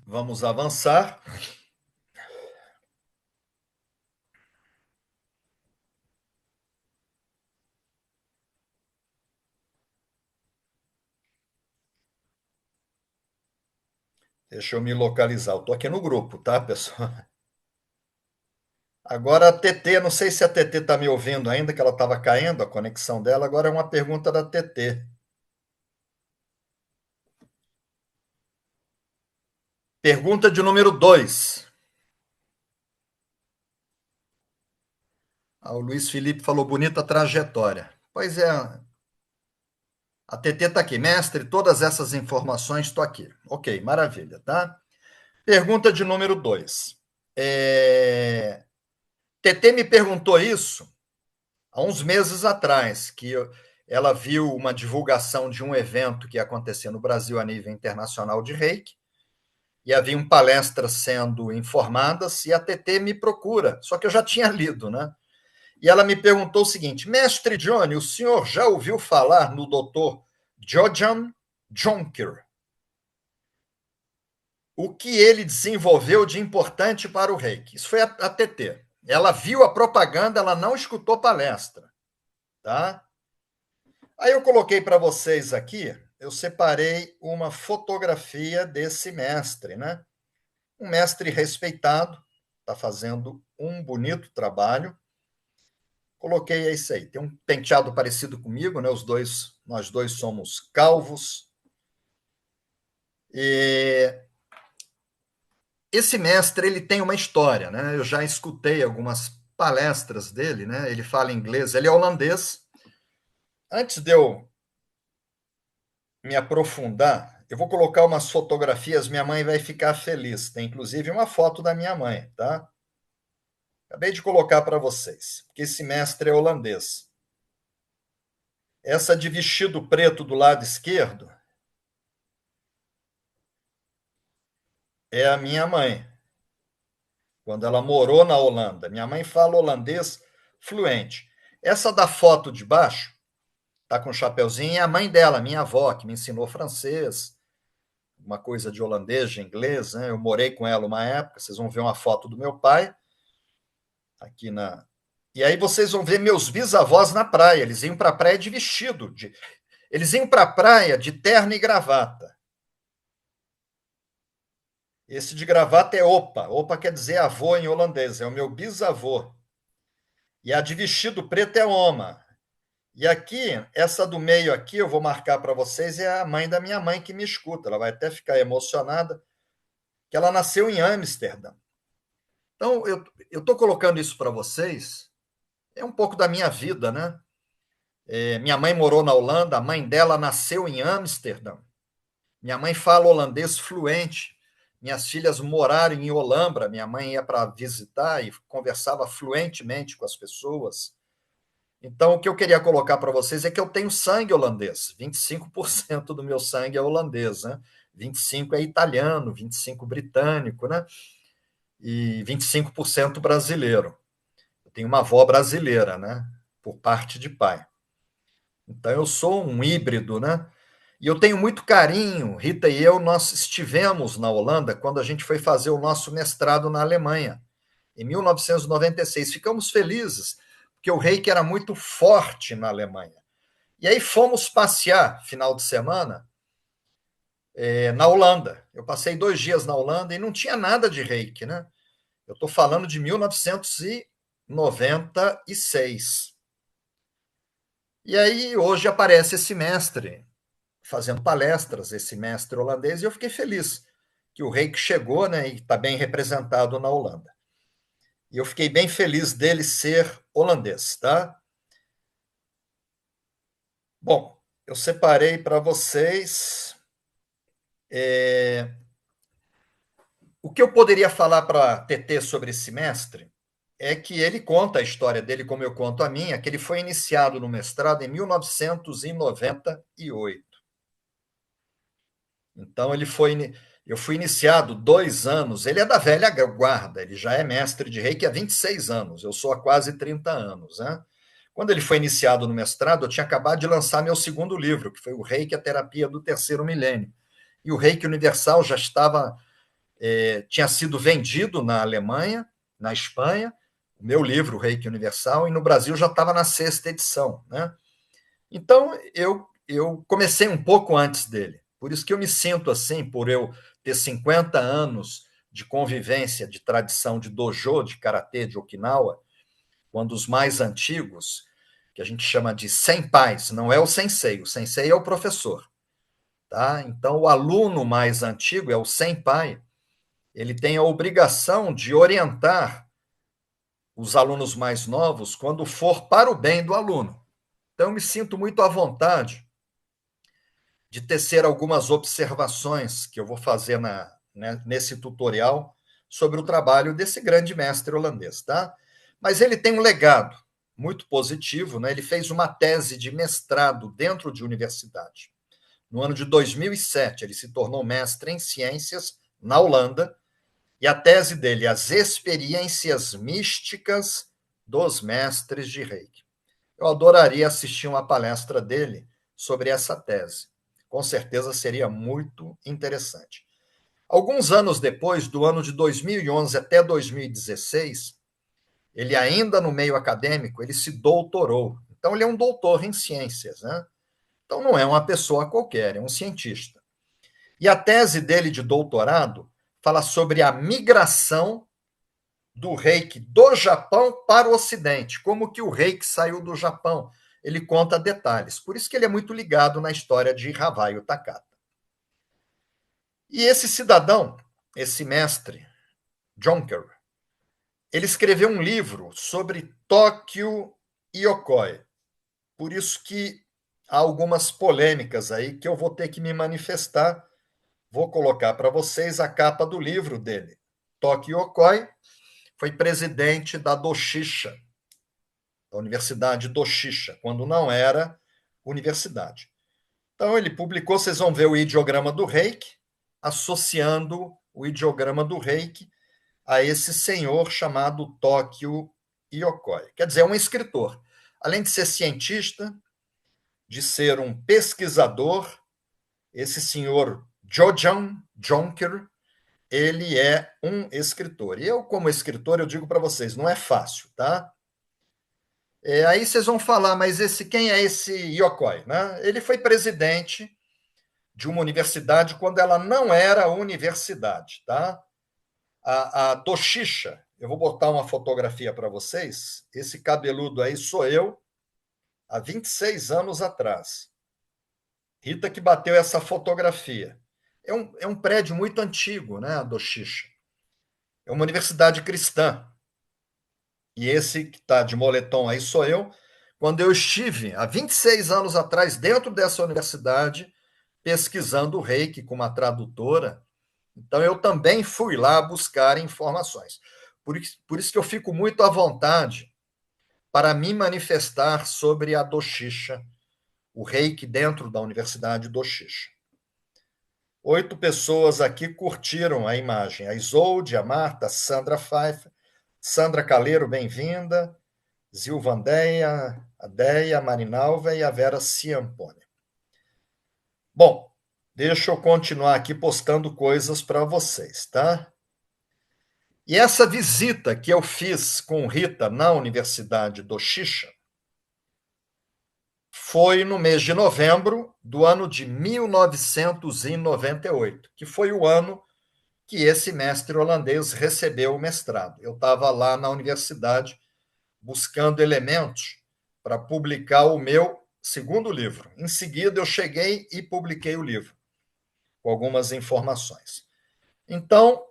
Vamos avançar. Deixa eu me localizar. Eu estou aqui no grupo, tá, pessoal? Agora a TT, não sei se a TT está me ouvindo ainda, que ela estava caindo, a conexão dela. Agora é uma pergunta da TT. Pergunta de número 2. O Luiz Felipe falou bonita trajetória. Pois é, a TT está aqui. Mestre, todas essas informações, estou aqui. Ok, maravilha, tá? Pergunta de número 2. TT me perguntou isso há uns meses atrás, ela viu uma divulgação de um evento que ia acontecer no Brasil a nível internacional de Reiki, e haviam palestras sendo informadas, e a TT me procura, só que eu já tinha lido, né? E ela me perguntou o seguinte: Mestre Johnny, o senhor já ouviu falar no Dr. Jojan Jonker? O que ele desenvolveu de importante para o Reiki? Isso foi a TT. Ela viu a propaganda, ela não escutou palestra, tá? Aí eu coloquei para vocês aqui, eu separei uma fotografia desse mestre, né? Um mestre respeitado, está fazendo um bonito trabalho. Coloquei isso aí. Tem um penteado parecido comigo, né? Nós dois somos calvos. E esse mestre, ele tem uma história, né? Eu já escutei algumas palestras dele, né? Ele fala inglês, ele é holandês. Antes de eu me aprofundar, eu vou colocar umas fotografias, minha mãe vai ficar feliz. Tem inclusive uma foto da minha mãe, tá? Acabei de colocar para vocês, porque esse mestre é holandês. Essa de vestido preto do lado esquerdo é a minha mãe, quando ela morou na Holanda. Minha mãe fala holandês fluente. Essa da foto de baixo, tá com um chapeuzinho, é a mãe dela, minha avó, que me ensinou francês, uma coisa de holandês, de inglês, né? Eu morei com ela uma época, vocês vão ver uma foto do meu pai aqui na. E aí vocês vão ver meus bisavós na praia. Eles iam para a praia de vestido. Eles iam para a praia de terno e gravata. Esse de gravata é opa. Opa quer dizer avô em holandês. É o meu bisavô. E a de vestido preto é oma. E aqui, essa do meio aqui, eu vou marcar para vocês, é a mãe da minha mãe que me escuta. Ela vai até ficar emocionada, que ela nasceu em Amsterdã. Então, eu estou colocando isso para vocês. É um pouco da minha vida, né? Minha mãe morou na Holanda, a mãe dela nasceu em Amsterdã. Minha mãe fala holandês fluente. Minhas filhas moraram em Olambra. Minha mãe ia para visitar e conversava fluentemente com as pessoas. Então, o que eu queria colocar para vocês é que eu tenho sangue holandês. 25% do meu sangue é holandês, né? 25% é italiano, 25% britânico, né? E 25% brasileiro. Eu tenho uma avó brasileira, né? Por parte de pai. Então, eu sou um híbrido, né? E eu tenho muito carinho, Rita e eu, nós estivemos na Holanda quando a gente foi fazer o nosso mestrado na Alemanha, em 1996. Ficamos felizes, porque o reiki era muito forte na Alemanha. E aí fomos passear, final de semana, na Holanda. Eu passei 2 dias na Holanda e não tinha nada de reiki, né? Eu estou falando de 1996. E aí hoje aparece esse mestre fazendo palestras, esse mestre holandês, e eu fiquei feliz que o Reiki chegou, né, e está bem representado na Holanda. E eu fiquei bem feliz dele ser holandês, tá? Bom, eu separei para vocês o que eu poderia falar para a TT sobre esse mestre é que ele conta a história dele, como eu conto a minha, que ele foi iniciado no mestrado em 1998. Então, eu fui iniciado 2 anos. Ele é da velha guarda, ele já é mestre de reiki há 26 anos, eu sou há quase 30 anos. Né? Quando ele foi iniciado no mestrado, eu tinha acabado de lançar meu segundo livro, que foi o Reiki, a Terapia do Terceiro Milênio. E o Reiki Universal já estava tinha sido vendido na Alemanha, na Espanha, o meu livro, o Reiki Universal, e no Brasil já estava na 6ª edição, né? Então, eu comecei um pouco antes dele. Por isso que eu me sinto assim, por eu ter 50 anos de convivência, de tradição de dojo, de karatê, de Okinawa, quando os mais antigos, que a gente chama de senpais, não é o sensei é o professor, tá? Então, o aluno mais antigo é o senpai, ele tem a obrigação de orientar os alunos mais novos quando for para o bem do aluno. Então, eu me sinto muito à vontade de tecer algumas observações que eu vou fazer nesse tutorial sobre o trabalho desse grande mestre holandês, tá? Mas ele tem um legado muito positivo, né? Ele fez uma tese de mestrado dentro de universidade. No ano de 2007, ele se tornou mestre em ciências na Holanda, e a tese dele, As Experiências Místicas dos Mestres de Reiki. Eu adoraria assistir uma palestra dele sobre essa tese. Com certeza seria muito interessante. Alguns anos depois, do ano de 2011 até 2016, ele ainda no meio acadêmico, ele se doutorou. Então ele é um doutor em ciências, né? Então não é uma pessoa qualquer, é um cientista. E a tese dele de doutorado fala sobre a migração do Reiki do Japão para o Ocidente, como que o Reiki saiu do Japão. Ele conta detalhes. Por isso que ele é muito ligado na história de Havaio Takata. E esse cidadão, esse mestre, Jonker, ele escreveu um livro sobre Tóquio Yokoi. Por isso que há algumas polêmicas aí que eu vou ter que me manifestar. Vou colocar para vocês a capa do livro dele. Tóquio Yokoi foi presidente da Doshisha, da Universidade Doshisha, quando não era universidade. Então, ele publicou, vocês vão ver o ideograma do Reiki, associando o ideograma do Reiki a esse senhor chamado Tóquio Yokoi. Quer dizer, é um escritor. Além de ser cientista, de ser um pesquisador, esse senhor Jojan Jonker, ele é um escritor. E eu, como escritor, eu digo para vocês, não é fácil, tá? Aí vocês vão falar, mas quem é esse Yokoi? Né? Ele foi presidente de uma universidade quando ela não era universidade, tá? A Doshisha, eu vou botar uma fotografia para vocês. Esse cabeludo aí sou eu, há 26 anos atrás. Rita que bateu essa fotografia. É um prédio muito antigo, né, a Doshisha. É uma universidade cristã. E esse que está de moletom aí sou eu. Quando eu estive, há 26 anos atrás, dentro dessa universidade, pesquisando o Reiki com uma tradutora. Então, eu também fui lá buscar informações. Por isso que eu fico muito à vontade para me manifestar sobre a Doshisha, o Reiki dentro da Universidade Doshisha. 8 pessoas aqui curtiram a imagem. A Isolde, a Marta, a Sandra Pfeiffer, Sandra Caleiro, bem-vinda. Zilvandeia, a Deia, a Marinalva e a Vera Ciampone. Bom, deixa eu continuar aqui postando coisas para vocês, tá? E essa visita que eu fiz com Rita na Universidade do Xixa foi no mês de novembro do ano de 1998, que foi o ano que esse mestre holandês recebeu o mestrado. Eu estava lá na universidade buscando elementos para publicar o meu segundo livro. Em seguida, eu cheguei e publiquei o livro, com algumas informações. Então,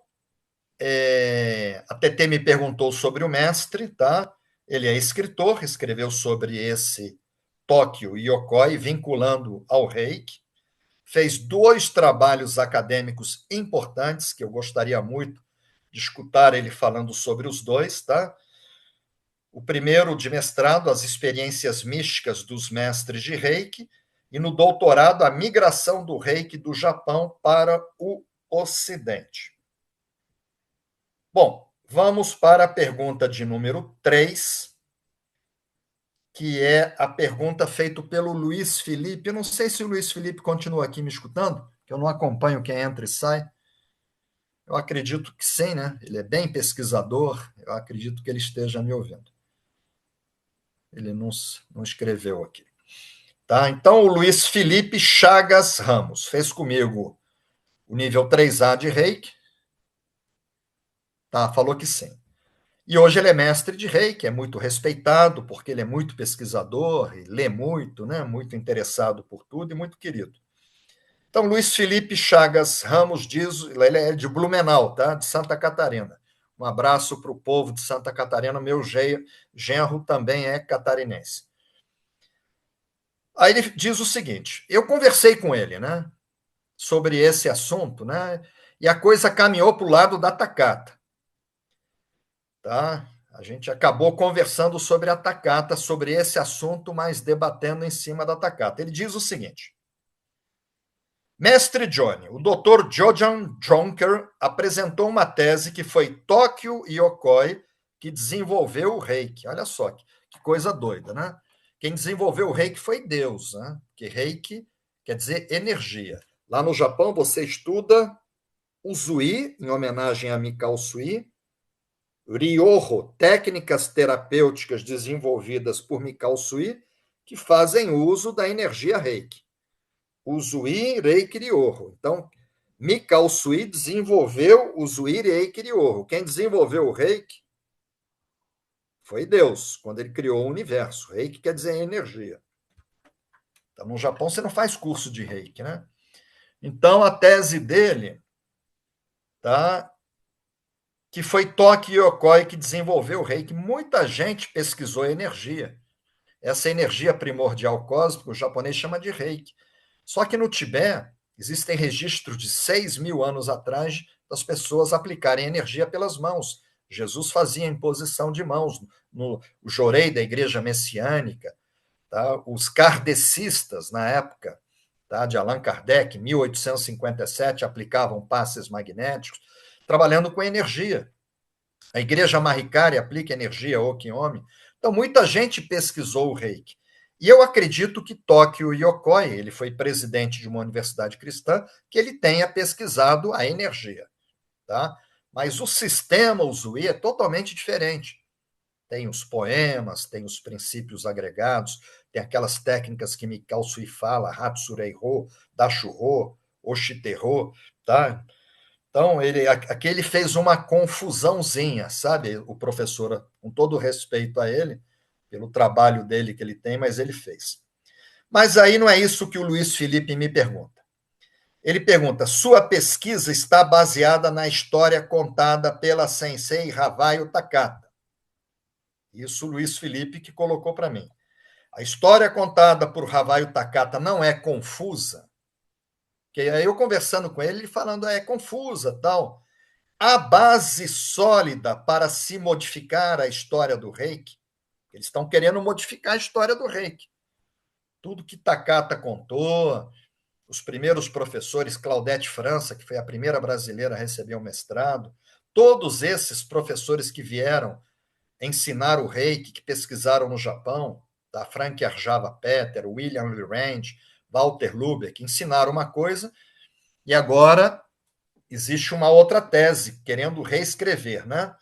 a TT me perguntou sobre o mestre, tá? Ele é escritor, escreveu sobre esse Tóquio Yokoi, vinculando ao Reiki. Fez 2 trabalhos acadêmicos importantes, que eu gostaria muito de escutar ele falando sobre os 2, tá? O primeiro de mestrado, As Experiências Místicas dos Mestres de Reiki, e no doutorado, A Migração do Reiki do Japão para o Ocidente. Bom, vamos para a pergunta de número 3, que é a pergunta feita pelo Luiz Felipe. Eu não sei se o Luiz Felipe continua aqui me escutando, que eu não acompanho quem entra e sai. Eu acredito que sim, né? Ele é bem pesquisador, eu acredito que ele esteja me ouvindo. Ele não escreveu aqui. Tá? Então, o Luiz Felipe Chagas Ramos fez comigo o nível 3A de Reiki, tá? Falou que sim. E hoje ele é mestre de Reiki, é muito respeitado, porque ele é muito pesquisador, e lê muito, né? Muito interessado por tudo e muito querido. Então, Luiz Felipe Chagas Ramos diz, ele é de Blumenau, tá? De Santa Catarina. Um abraço para o povo de Santa Catarina, meu genro também é catarinense. Aí ele diz o seguinte: eu conversei com ele, né? Sobre esse assunto, né? E a coisa caminhou para o lado da tacata, tá? A gente acabou conversando sobre a tacata, sobre esse assunto, mas debatendo em cima da tacata. Ele diz o seguinte: Mestre Johnny, o Dr. Jojan Dronker apresentou uma tese que foi Tokyo Yokoi que desenvolveu o Reiki. Olha só que coisa doida, né? Quem desenvolveu o Reiki foi Deus, né? Porque Reiki quer dizer energia. Lá no Japão você estuda Usui, em homenagem a Mikao Sui, Ryoho, técnicas terapêuticas desenvolvidas por Mikao Sui, que fazem uso da energia Reiki. Usui, Reiki, Ryoho. Então, Mikao Sui desenvolveu o Usui, Reiki, Ryoho. Quem desenvolveu o Reiki foi Deus, quando ele criou o universo. Reiki quer dizer energia. Então, no Japão você não faz curso de Reiki, né? Então, a tese dele, tá, que foi Toki Yokoi que desenvolveu o Reiki. Muita gente pesquisou energia. Essa energia primordial cósmica, o japonês chama de Reiki. Só que no Tibete, existem registros de 6.000 anos atrás das pessoas aplicarem energia pelas mãos. Jesus fazia imposição de mãos no o jorei da igreja messiânica, tá? Os kardecistas, na época, tá? De Allan Kardec, 1857, aplicavam passes magnéticos, trabalhando com energia. A igreja Mahikari aplica energia Okiomi. Então, muita gente pesquisou o Reiki. E eu acredito que Tokyo Yokoi, ele foi presidente de uma universidade cristã, que ele tenha pesquisado a energia. Tá? Mas o sistema Usui é totalmente diferente. Tem os poemas, tem os princípios agregados, tem aquelas técnicas que Mikao Sui fala, Hatsurei-ho, Dashu-ho, Oshite-ho, tá? Então, aqui ele fez uma confusãozinha, sabe? O professor, com todo respeito a ele, pelo trabalho dele que ele tem, mas ele fez. Mas aí não é isso que o Luiz Felipe me pergunta. Ele pergunta: sua pesquisa está baseada na história contada pela sensei Havaio Takata. Isso o Luiz Felipe que colocou para mim. A história contada por Havaio Takata não é confusa? Que aí eu conversando com ele, ele falando, é confusa, tal. A base sólida para se modificar a história do Reiki, eles estão querendo modificar a história do Reiki. Tudo que Takata contou, os primeiros professores, Claudete França, que foi a primeira brasileira a receber um mestrado, todos esses professores que vieram ensinar o Reiki, que pesquisaram no Japão, da Frank Arjava Peter, William Lyrand, Walter Lubeck, ensinaram uma coisa e agora existe uma outra tese, querendo reescrever, né?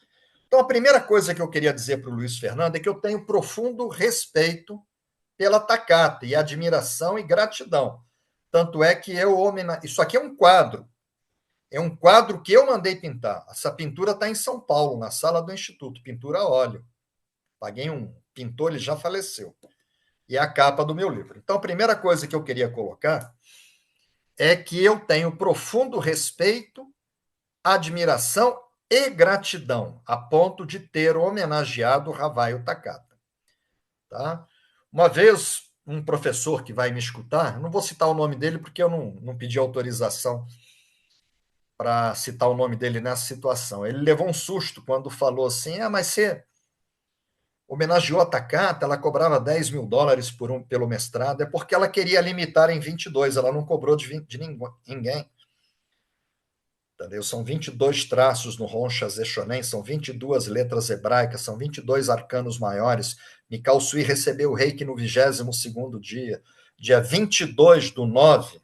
Então, a primeira coisa que eu queria dizer para o Luiz Fernando é que eu tenho profundo respeito pela Takata e admiração e gratidão. Tanto é que isso aqui é um quadro que eu mandei pintar. Essa pintura está em São Paulo, na sala do Instituto, pintura a óleo. Paguei um pintor, ele já faleceu. E é a capa do meu livro. Então, a primeira coisa que eu queria colocar é que eu tenho profundo respeito, admiração e gratidão, a ponto de ter homenageado Havaio Takata. Tá? Uma vez, um professor que vai me escutar, não vou citar o nome dele porque eu não pedi autorização para citar o nome dele nessa situação. Ele levou um susto quando falou assim: mas você homenageou a Takata, ela cobrava US$ 10.000 pelo mestrado, é porque ela queria limitar em 22, ela não cobrou de ninguém. Entendeu? São 22 traços no Honsha Zeshonen, são 22 letras hebraicas, são 22 arcanos maiores. Mikao Sui recebeu o reiki no 22º dia, dia 22 do 9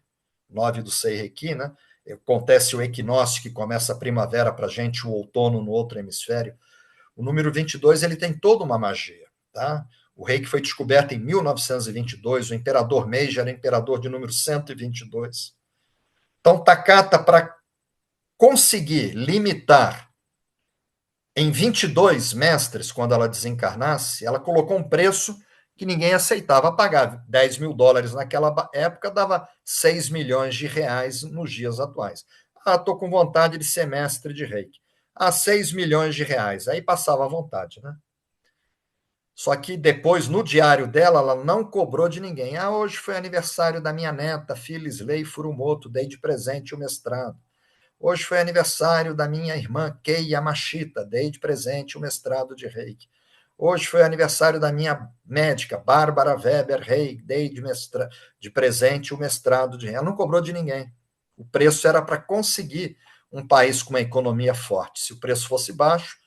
do Sei Reiki, né? acontece o equinócio, que começa a primavera para a gente, o outono no outro hemisfério. O número 22 ele tem toda uma magia. Tá? O reiki foi descoberto em 1922, o imperador Meiji era imperador de número 122. Então, Takata, para conseguir limitar em 22 mestres, quando ela desencarnasse, ela colocou um preço que ninguém aceitava pagar. 10 mil dólares naquela época dava 6 milhões de reais nos dias atuais. Ah, estou com vontade de ser mestre de reiki. Ah, 6 milhões de reais. Aí passava à vontade, né? Só que depois, no diário dela, ela não cobrou de ninguém. Ah, hoje foi aniversário da minha neta, Phyllis Lei Furumoto, dei de presente o mestrado. Hoje foi aniversário da minha irmã Kei Yamashita, dei de presente o mestrado de Reiki. Hoje foi aniversário da minha médica, Bárbara Weber Reiki, dei de presente o mestrado de Reiki. Ela não cobrou de ninguém. O preço era para conseguir um país com uma economia forte. Se o preço fosse baixo,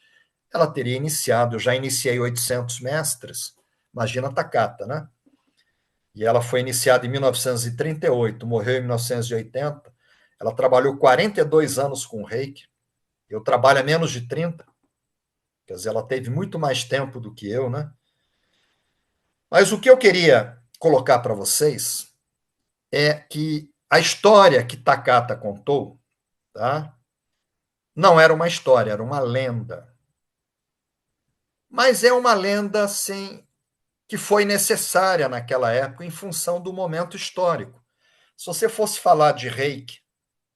ela teria iniciado. Eu já iniciei 800 mestres, imagina a Takata, né? E ela foi iniciada em 1938, morreu em 1980. Ela trabalhou 42 anos com reiki. Eu trabalho há menos de 30. Quer dizer, ela teve muito mais tempo do que eu, né? Mas o que eu queria colocar para vocês é que a história que Takata contou, tá? Não era uma história, era uma lenda. Mas é uma lenda, assim, que foi necessária naquela época em função do momento histórico. Se você fosse falar de reiki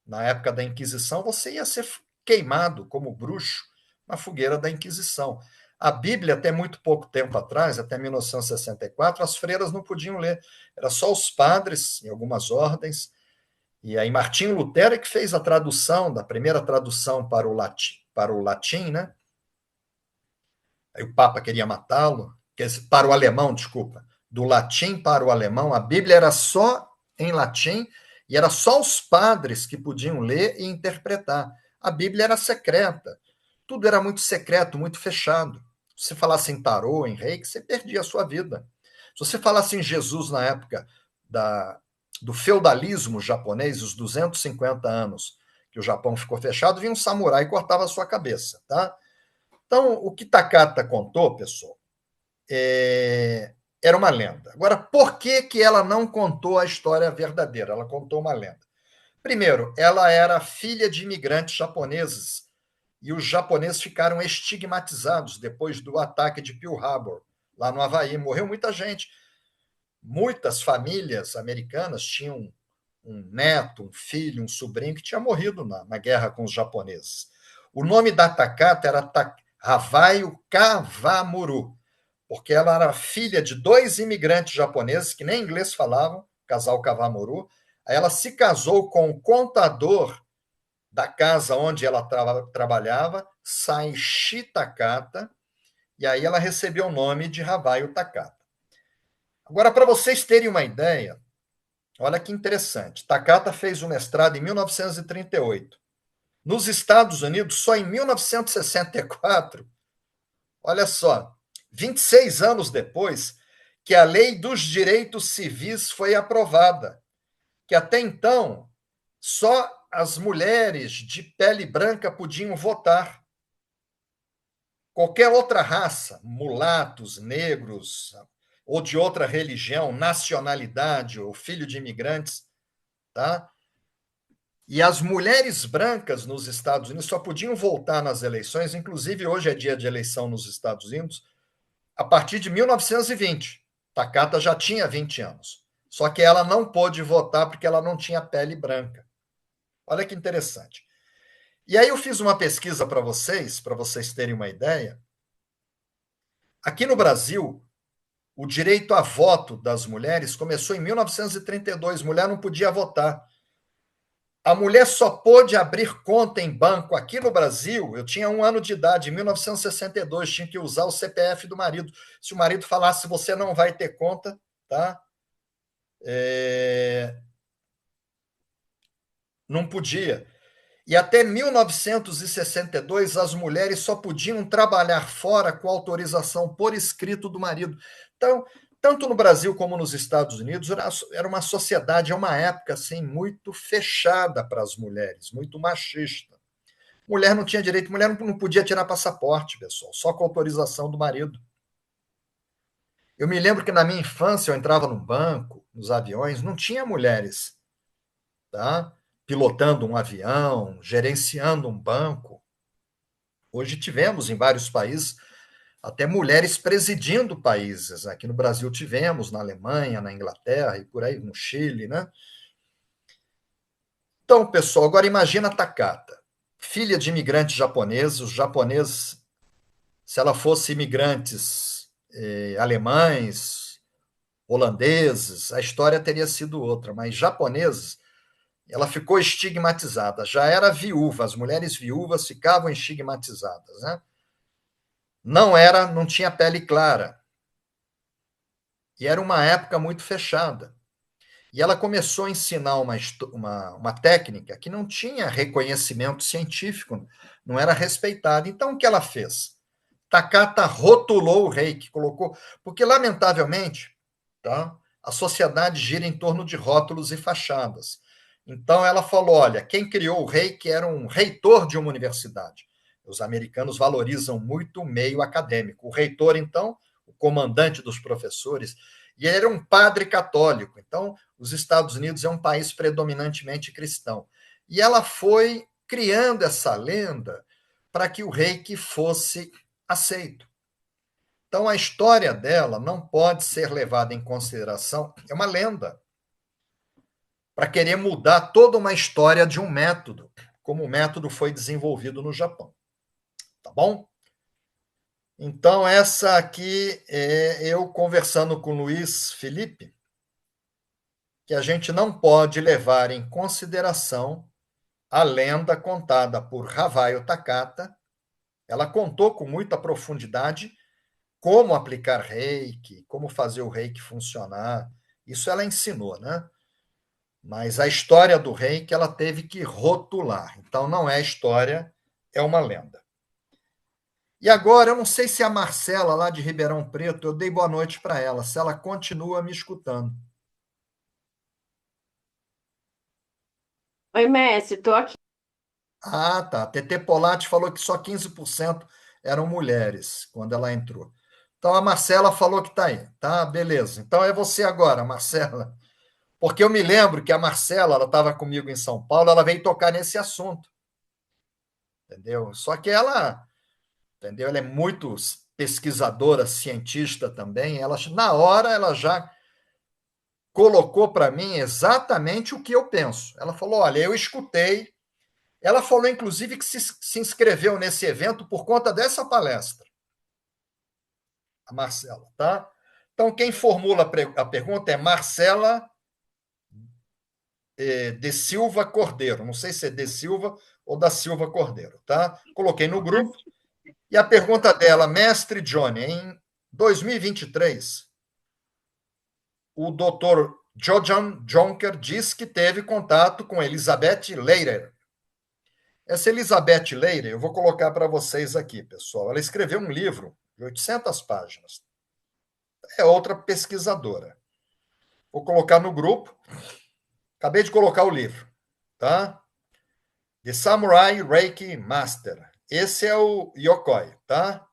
na época da Inquisição, você ia ser queimado como bruxo na fogueira da Inquisição. A Bíblia, até muito pouco tempo atrás, até 1964, as freiras não podiam ler. Era só os padres, em algumas ordens. E aí Martinho Lutero é que fez a tradução, da primeira tradução para o latim, né? Aí o Papa queria matá-lo, para o alemão, desculpa. Do latim para o alemão, a Bíblia era só em latim e era só os padres que podiam ler e interpretar. A Bíblia era secreta. Tudo era muito secreto, muito fechado. Se você falasse em tarô, em reiki, você perdia a sua vida. Se você falasse em Jesus na época do feudalismo japonês, os 250 anos que o Japão ficou fechado, vinha um samurai e cortava a sua cabeça, tá? Então, o que Takata contou, pessoal, era uma lenda. Agora, por que, que ela não contou a história verdadeira? Ela contou uma lenda. Primeiro, ela era filha de imigrantes japoneses e os japoneses ficaram estigmatizados depois do ataque de Pearl Harbor, lá no Havaí. Morreu muita gente. Muitas famílias americanas tinham um neto, um filho, um sobrinho que tinha morrido na guerra com os japoneses. O nome da Takata era Havaio Kawamuru, porque ela era filha de dois imigrantes japoneses que nem inglês falavam, casal Kawamuru. Aí ela se casou com o contador da casa onde ela trabalhava, Saishi Takata, e aí ela recebeu o nome de Havaio Takata. Agora, para vocês terem uma ideia, olha que interessante. Takata fez o mestrado em 1938. Nos Estados Unidos, só em 1964, olha só, 26 anos depois, que a Lei dos Direitos Civis foi aprovada, que até então só as mulheres de pele branca podiam votar. Qualquer outra raça, mulatos, negros, ou de outra religião, nacionalidade, ou filho de imigrantes, tá? E as mulheres brancas nos Estados Unidos só podiam votar nas eleições, inclusive hoje é dia de eleição nos Estados Unidos, a partir de 1920. Takata já tinha 20 anos. Só que ela não pôde votar porque ela não tinha pele branca. Olha que interessante. E aí eu fiz uma pesquisa para vocês terem uma ideia. Aqui no Brasil, o direito a voto das mulheres começou em 1932. Mulher não podia votar. A mulher só pôde abrir conta em banco aqui no Brasil. Eu tinha 1 ano de idade, em 1962, tinha que usar o CPF do marido. Se o marido falasse, você não vai ter conta, tá? Não podia. E até 1962, as mulheres só podiam trabalhar fora com autorização por escrito do marido. Então, tanto no Brasil como nos Estados Unidos, era uma sociedade, é uma época assim, muito fechada para as mulheres, muito machista. Mulher não tinha direito, mulher não podia tirar passaporte, pessoal, só com autorização do marido. Eu me lembro que na minha infância eu entrava no banco, nos aviões, não tinha mulheres, tá? Pilotando um avião, gerenciando um banco. Hoje tivemos em vários países até mulheres presidindo países. Aqui no Brasil tivemos, na Alemanha, na Inglaterra e por aí, no Chile, né? Então, pessoal, agora imagina a Takata, filha de imigrantes japoneses. Os japoneses, se ela fosse imigrantes alemães, holandeses, a história teria sido outra, mas japoneses, ela ficou estigmatizada. Já era viúva, as mulheres viúvas ficavam estigmatizadas, né? Não tinha pele clara. E era uma época muito fechada. E ela começou a ensinar uma técnica que não tinha reconhecimento científico, não era respeitada. Então, o que ela fez? Takata rotulou o reiki, colocou. Porque, lamentavelmente, tá, a sociedade gira em torno de rótulos e fachadas. Então, ela falou: olha, quem criou o reiki era um reitor de uma universidade. Os americanos valorizam muito o meio acadêmico. O reitor, então, o comandante dos professores, e ele era um padre católico. Então, os Estados Unidos é um país predominantemente cristão. E ela foi criando essa lenda para que o reiki fosse aceito. Então, a história dela não pode ser levada em consideração, é uma lenda, para querer mudar toda uma história de um método, como o método foi desenvolvido no Japão. Tá bom? Então, essa aqui é eu conversando com o Luiz Felipe, que a gente não pode levar em consideração a lenda contada por Havaio Takata. Ela contou com muita profundidade como aplicar reiki, como fazer o reiki funcionar. Isso ela ensinou, né? Mas a história do reiki ela teve que rotular. Então não é história, é uma lenda. E agora, eu não sei se a Marcela, lá de Ribeirão Preto, eu dei boa noite para ela, se ela continua me escutando. Oi, mestre, tô aqui. Ah, tá. A TT Polatti falou que só 15% eram mulheres quando ela entrou. Então a Marcela falou que está aí. Tá, beleza. Então é você agora, Marcela. Porque eu me lembro que a Marcela, ela estava comigo em São Paulo, ela veio tocar nesse assunto, entendeu? Só que ela, entendeu? Ela é muito pesquisadora, cientista também. Ela, na hora, ela já colocou para mim exatamente o que eu penso. Ela falou: olha, eu escutei. Ela falou, inclusive, que se inscreveu nesse evento por conta dessa palestra, a Marcela, tá? Então, quem formula a pergunta é Marcela de Silva Cordeiro. Não sei se é de Silva ou da Silva Cordeiro, tá? Coloquei no grupo. E a pergunta dela, mestre Johnny, em 2023, o doutor Jojan Jonker diz que teve contato com Elizabeth Leiter. Essa Elizabeth Leiter, eu vou colocar para vocês aqui, pessoal. Ela escreveu um livro de 800 páginas. É outra pesquisadora. Vou colocar no grupo. Acabei de colocar o livro, tá? The Samurai Reiki Master. Esse é o Yokoi, tá?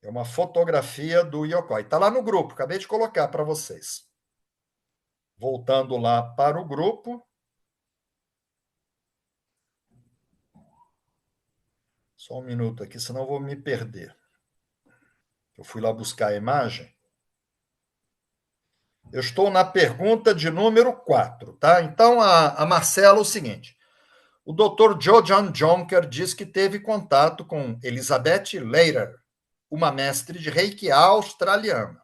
É uma fotografia do Yokoi. Está lá no grupo, acabei de colocar para vocês. Voltando lá para o grupo. Só um minuto aqui, senão eu vou me perder. Eu fui lá buscar a imagem. Eu estou na pergunta de número 4, tá? Então, a Marcela, é o seguinte. O Dr. Jojan Jonker diz que teve contato com Elizabeth Leiter, uma mestre de reiki australiana,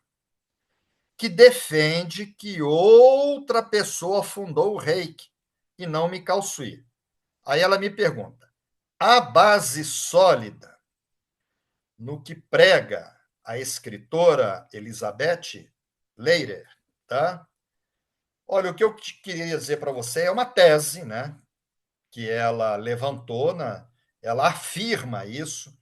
que defende que outra pessoa fundou o reiki e não Mikao Sui. Aí ela me pergunta: a base sólida no que prega a escritora Elizabeth Leiter, tá? Olha, o que eu queria dizer para você é uma tese, né, que ela levantou, ela afirma isso,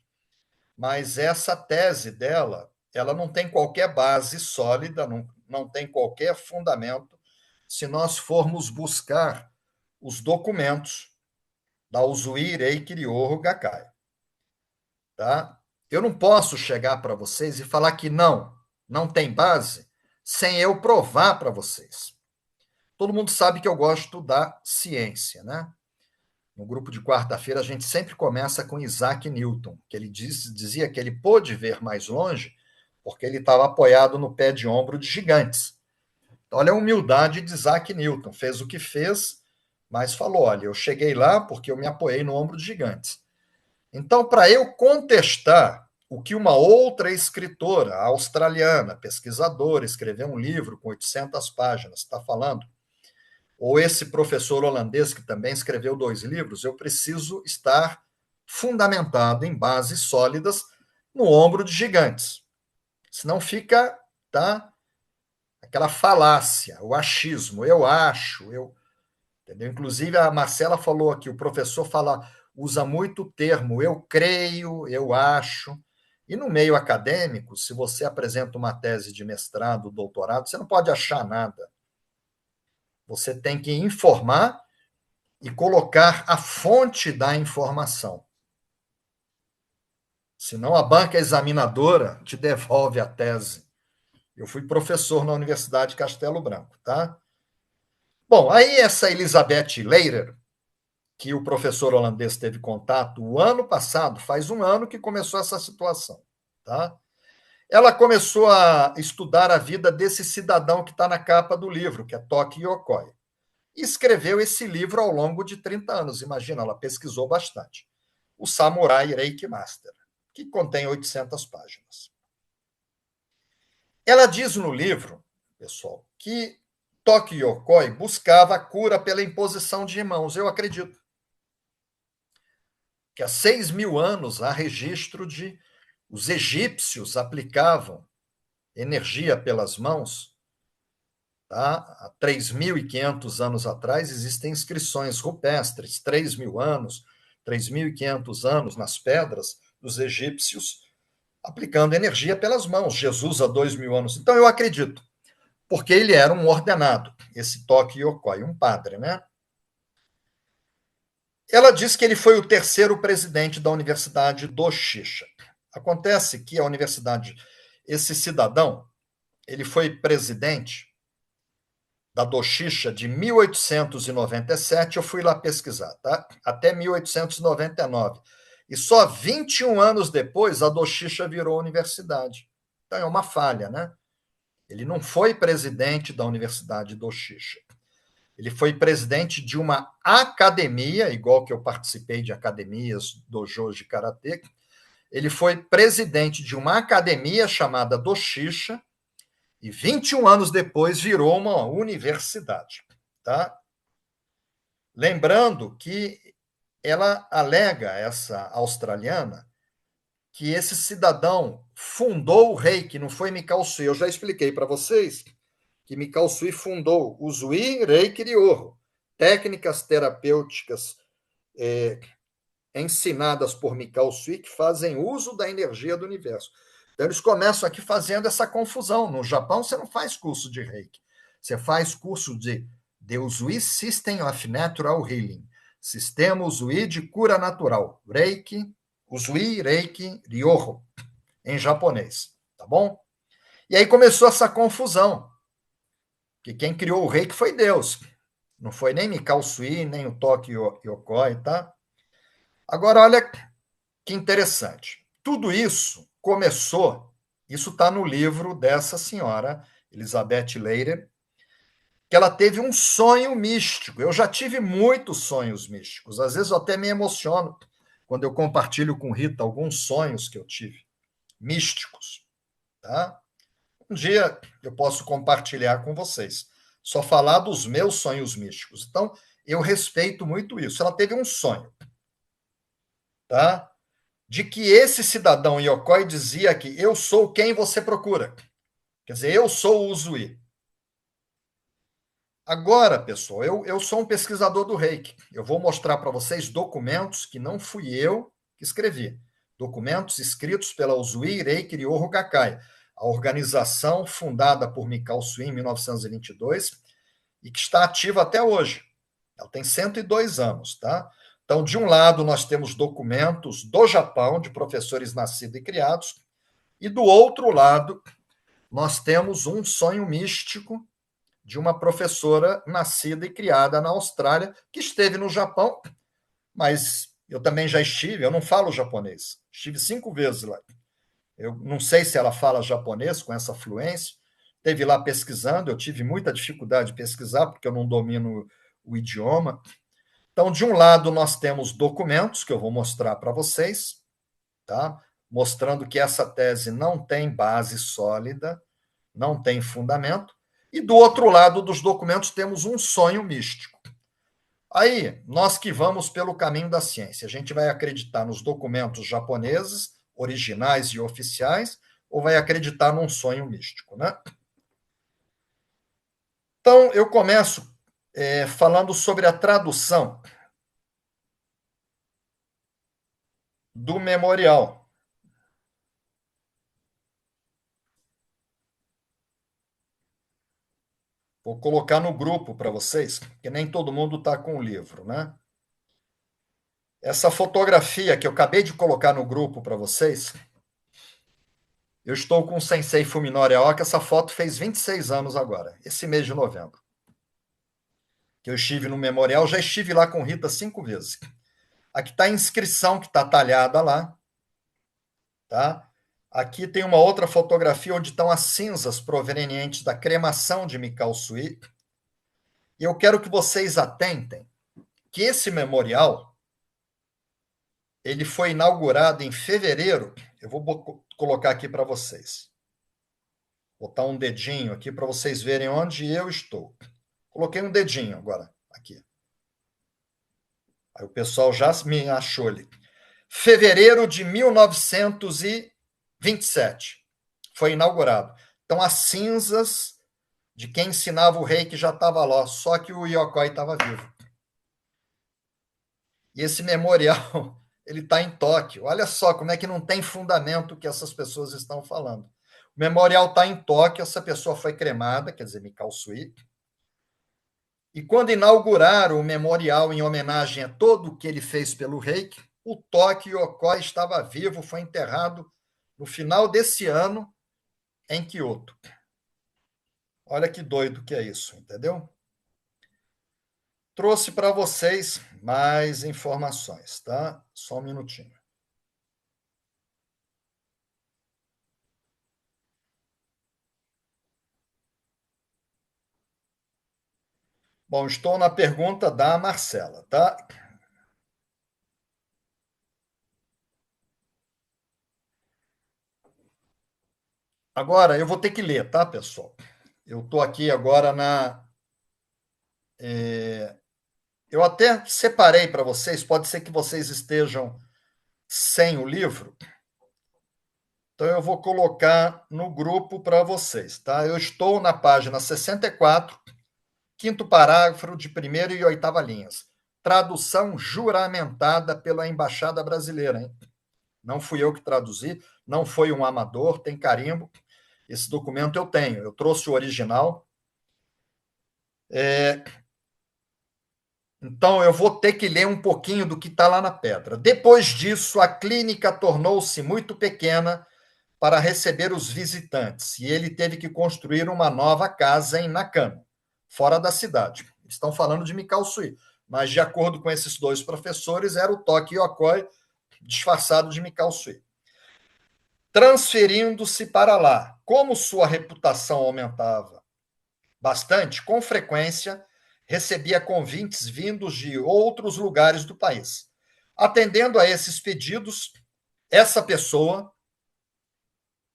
mas essa tese dela ela não tem qualquer base sólida, não tem qualquer fundamento se nós formos buscar os documentos da Usui Reiki Ryoho Gakkai. Tá? Eu não posso chegar para vocês e falar que não tem base, sem eu provar para vocês. Todo mundo sabe que eu gosto da ciência, né? No grupo de quarta-feira, a gente sempre começa com Isaac Newton, que ele dizia que ele pôde ver mais longe porque ele estava apoiado no pé de ombro de gigantes. Então, olha a humildade de Isaac Newton. Fez o que fez, mas falou: olha, eu cheguei lá porque eu me apoiei no ombro de gigantes. Então, para eu contestar o que uma outra escritora australiana, pesquisadora, escreveu um livro com 800 páginas, está falando, ou esse professor holandês que também escreveu 2 livros, eu preciso estar fundamentado em bases sólidas no ombro de gigantes. Senão fica, tá, aquela falácia, o achismo, eu acho, entendeu? Inclusive a Marcela falou aqui, o professor usa muito o termo eu creio, eu acho. E no meio acadêmico, se você apresenta uma tese de mestrado, doutorado, você não pode achar nada. Você tem que informar e colocar a fonte da informação. Senão a banca examinadora te devolve a tese. Eu fui professor na Universidade de Castelo Branco, tá? Bom, aí essa Elizabeth Leiter, que o professor holandês teve contato o ano passado, faz um ano que começou essa situação, tá? Ela começou a estudar a vida desse cidadão que está na capa do livro, que é Toki Yokoi. E escreveu esse livro ao longo de 30 anos. Imagina, ela pesquisou bastante. O Samurai Reiki Master, que contém 800 páginas. Ela diz no livro, pessoal, que Toki Yokoi buscava a cura pela imposição de mãos. Eu acredito que há 6.000 anos há registro de os egípcios aplicavam energia pelas mãos. Tá? Há 3.500 anos atrás existem inscrições rupestres, 3.000 anos, 3.500 anos nas pedras dos egípcios aplicando energia pelas mãos. Jesus há 2.000 anos. Então eu acredito, porque ele era um ordenado, esse Toki Yokoi, um padre, né? Ela diz que ele foi o terceiro presidente da Universidade do Xixa. Acontece que a universidade, esse cidadão, ele foi presidente da Doshixa de 1897, eu fui lá pesquisar, tá? Até 1899. E só 21 anos depois a Doshixa virou universidade. Então é uma falha, né? Ele não foi presidente da Universidade Doshixa. Ele foi presidente de uma academia, igual que eu participei de academias, dojos de karatê. Ele foi presidente de uma academia chamada Doshixa, e 21 anos depois virou uma universidade. Tá? Lembrando que ela alega, essa australiana, que esse cidadão fundou o Reiki, não foi Mikao Sui. Eu já expliquei para vocês que Mikao Sui fundou o Zui Reiki Ryoho, técnicas terapêuticas ensinadas por Mikao Sui que fazem uso da energia do universo. Então, eles começam aqui fazendo essa confusão. No Japão, você não faz curso de Reiki. Você faz curso de The Usui System of Natural Healing, Sistema Usui de Cura Natural, Reiki, Usui Reiki Ryoho, em japonês. Tá bom? E aí começou essa confusão. Que quem criou o Reiki foi Deus. Não foi nem Mikao Sui, nem o Toki Yokoi, tá? Agora, olha que interessante. Tudo isso começou, isso está no livro dessa senhora, Elizabeth Leiter, que ela teve um sonho místico. Eu já tive muitos sonhos místicos. Às vezes eu até me emociono quando eu compartilho com Rita alguns sonhos que eu tive, místicos. Tá? Um dia eu posso compartilhar com vocês. Só falar dos meus sonhos místicos. Então, eu respeito muito isso. Ela teve um sonho, tá? De que esse cidadão Yokoi dizia que eu sou quem você procura. Quer dizer, eu sou o Uzui. Agora, pessoal, eu sou um pesquisador do Reiki. Eu vou mostrar para vocês documentos que não fui eu que escrevi. Documentos escritos pela Uzui Reiki Ryoho Gakkai. a organização fundada por Mikao Sui em 1922 e que está ativa até hoje. Ela tem 102 anos, tá? Então, de um lado, nós temos documentos do Japão, de professores nascidos e criados, e do outro lado, nós temos um sonho místico de uma professora nascida e criada na Austrália, que esteve no Japão, mas eu também já estive, eu não falo japonês, estive 5 vezes lá. Eu não sei se ela fala japonês com essa fluência, esteve lá pesquisando, eu tive muita dificuldade de pesquisar, porque eu não domino o idioma. Então, de um lado, nós temos documentos que eu vou mostrar para vocês, tá? Mostrando que essa tese não tem base sólida, não tem fundamento, e do outro lado dos documentos temos um sonho místico. Aí, nós que vamos pelo caminho da ciência, a gente vai acreditar nos documentos japoneses, originais e oficiais, ou vai acreditar num sonho místico, né? Então, eu começo falando sobre a tradução do memorial. Vou colocar no grupo para vocês, porque nem todo mundo está com o livro, né? Essa fotografia que eu acabei de colocar no grupo para vocês, eu estou com o Sensei Fuminori Aoki, essa foto fez 26 anos agora, esse mês de novembro. Que eu estive no memorial, já estive lá com Rita 5 vezes. Aqui está a inscrição que está talhada lá, tá? Aqui tem uma outra fotografia onde estão as cinzas provenientes da cremação de Mikao Sui. E eu quero que vocês atentem que esse memorial ele foi inaugurado em fevereiro. Eu vou colocar aqui para vocês. Botar um dedinho aqui para vocês verem onde eu estou. Coloquei um dedinho agora aqui. Aí o pessoal já me achou ali. Fevereiro de 1927 foi inaugurado. Então, as cinzas de quem ensinava o reiki já estava lá, só que o Yokoi estava vivo. E esse memorial ele está em Tóquio. Olha só como é que não tem fundamento o que essas pessoas estão falando. O memorial está em Tóquio, essa pessoa foi cremada, quer dizer, Mikao Sui. E quando inauguraram o memorial em homenagem a todo o que ele fez pelo reiki, o Toki Yokoi estava vivo, foi enterrado no final desse ano em Kyoto. Olha que doido que é isso, entendeu? Trouxe para vocês mais informações, tá? Só um minutinho. Bom, estou na pergunta da Marcela, tá? Agora, eu vou ter que ler, tá, pessoal? Eu estou aqui agora na. Eu até separei para vocês, pode ser que vocês estejam sem o livro, então eu vou colocar no grupo para vocês, tá? Eu estou na página 64, quinto parágrafo de primeira e oitava linhas. Tradução juramentada pela Embaixada Brasileira, hein? Não fui eu que traduzi, não foi um amador, tem carimbo. Esse documento eu tenho, eu trouxe o original. Então, eu vou ter que ler um pouquinho do que está lá na pedra. Depois disso, a clínica tornou-se muito pequena para receber os visitantes e ele teve que construir uma nova casa em Nakano, fora da cidade. Estão falando de Mikao Sui, mas, de acordo com esses dois professores, era o Toki Yokoi disfarçado de Mikao Sui. Transferindo-se para lá, como sua reputação aumentava bastante, com frequência recebia convites vindos de outros lugares do país. Atendendo a esses pedidos, essa pessoa,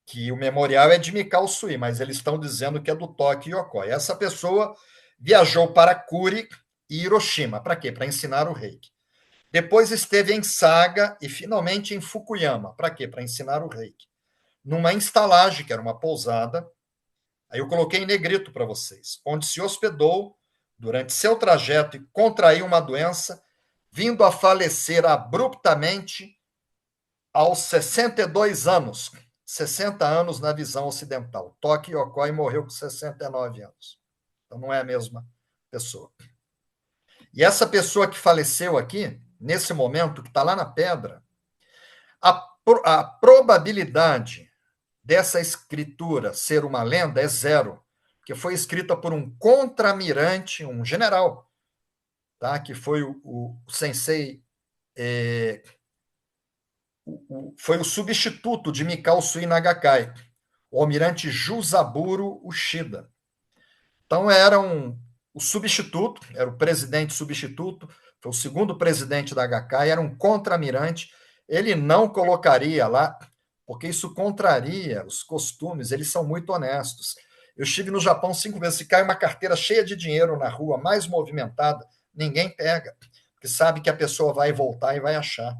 que o memorial é de Mikao Sui, mas eles estão dizendo que é do Toki Yokoi. Essa pessoa viajou para Kuri e Hiroshima. Para quê? Para ensinar o reiki. Depois esteve em Saga e finalmente em Fukuyama. Para quê? Para ensinar o reiki. Numa estalagem, que era uma pousada, aí eu coloquei em negrito para vocês, onde se hospedou durante seu trajeto e contraiu uma doença, vindo a falecer abruptamente aos 62 anos, 60 anos na visão ocidental. Toki Yokoi morreu com 69 anos. Então, não é a mesma pessoa. E essa pessoa que faleceu aqui, nesse momento, que está lá na pedra, a probabilidade dessa escritura ser uma lenda é zero, porque foi escrita por um contramirante, um general, tá? Que foi o sensei, foi o substituto de Mikao Sui Nagakai, o almirante Jusaburo Ushida. Então, o substituto, era o presidente substituto, foi o segundo presidente da HK, era um contra-almirante. Ele não colocaria lá, porque isso contraria os costumes, eles são muito honestos. Eu estive no Japão 5 vezes, se cai uma carteira cheia de dinheiro na rua, mais movimentada, ninguém pega, porque sabe que a pessoa vai voltar e vai achar.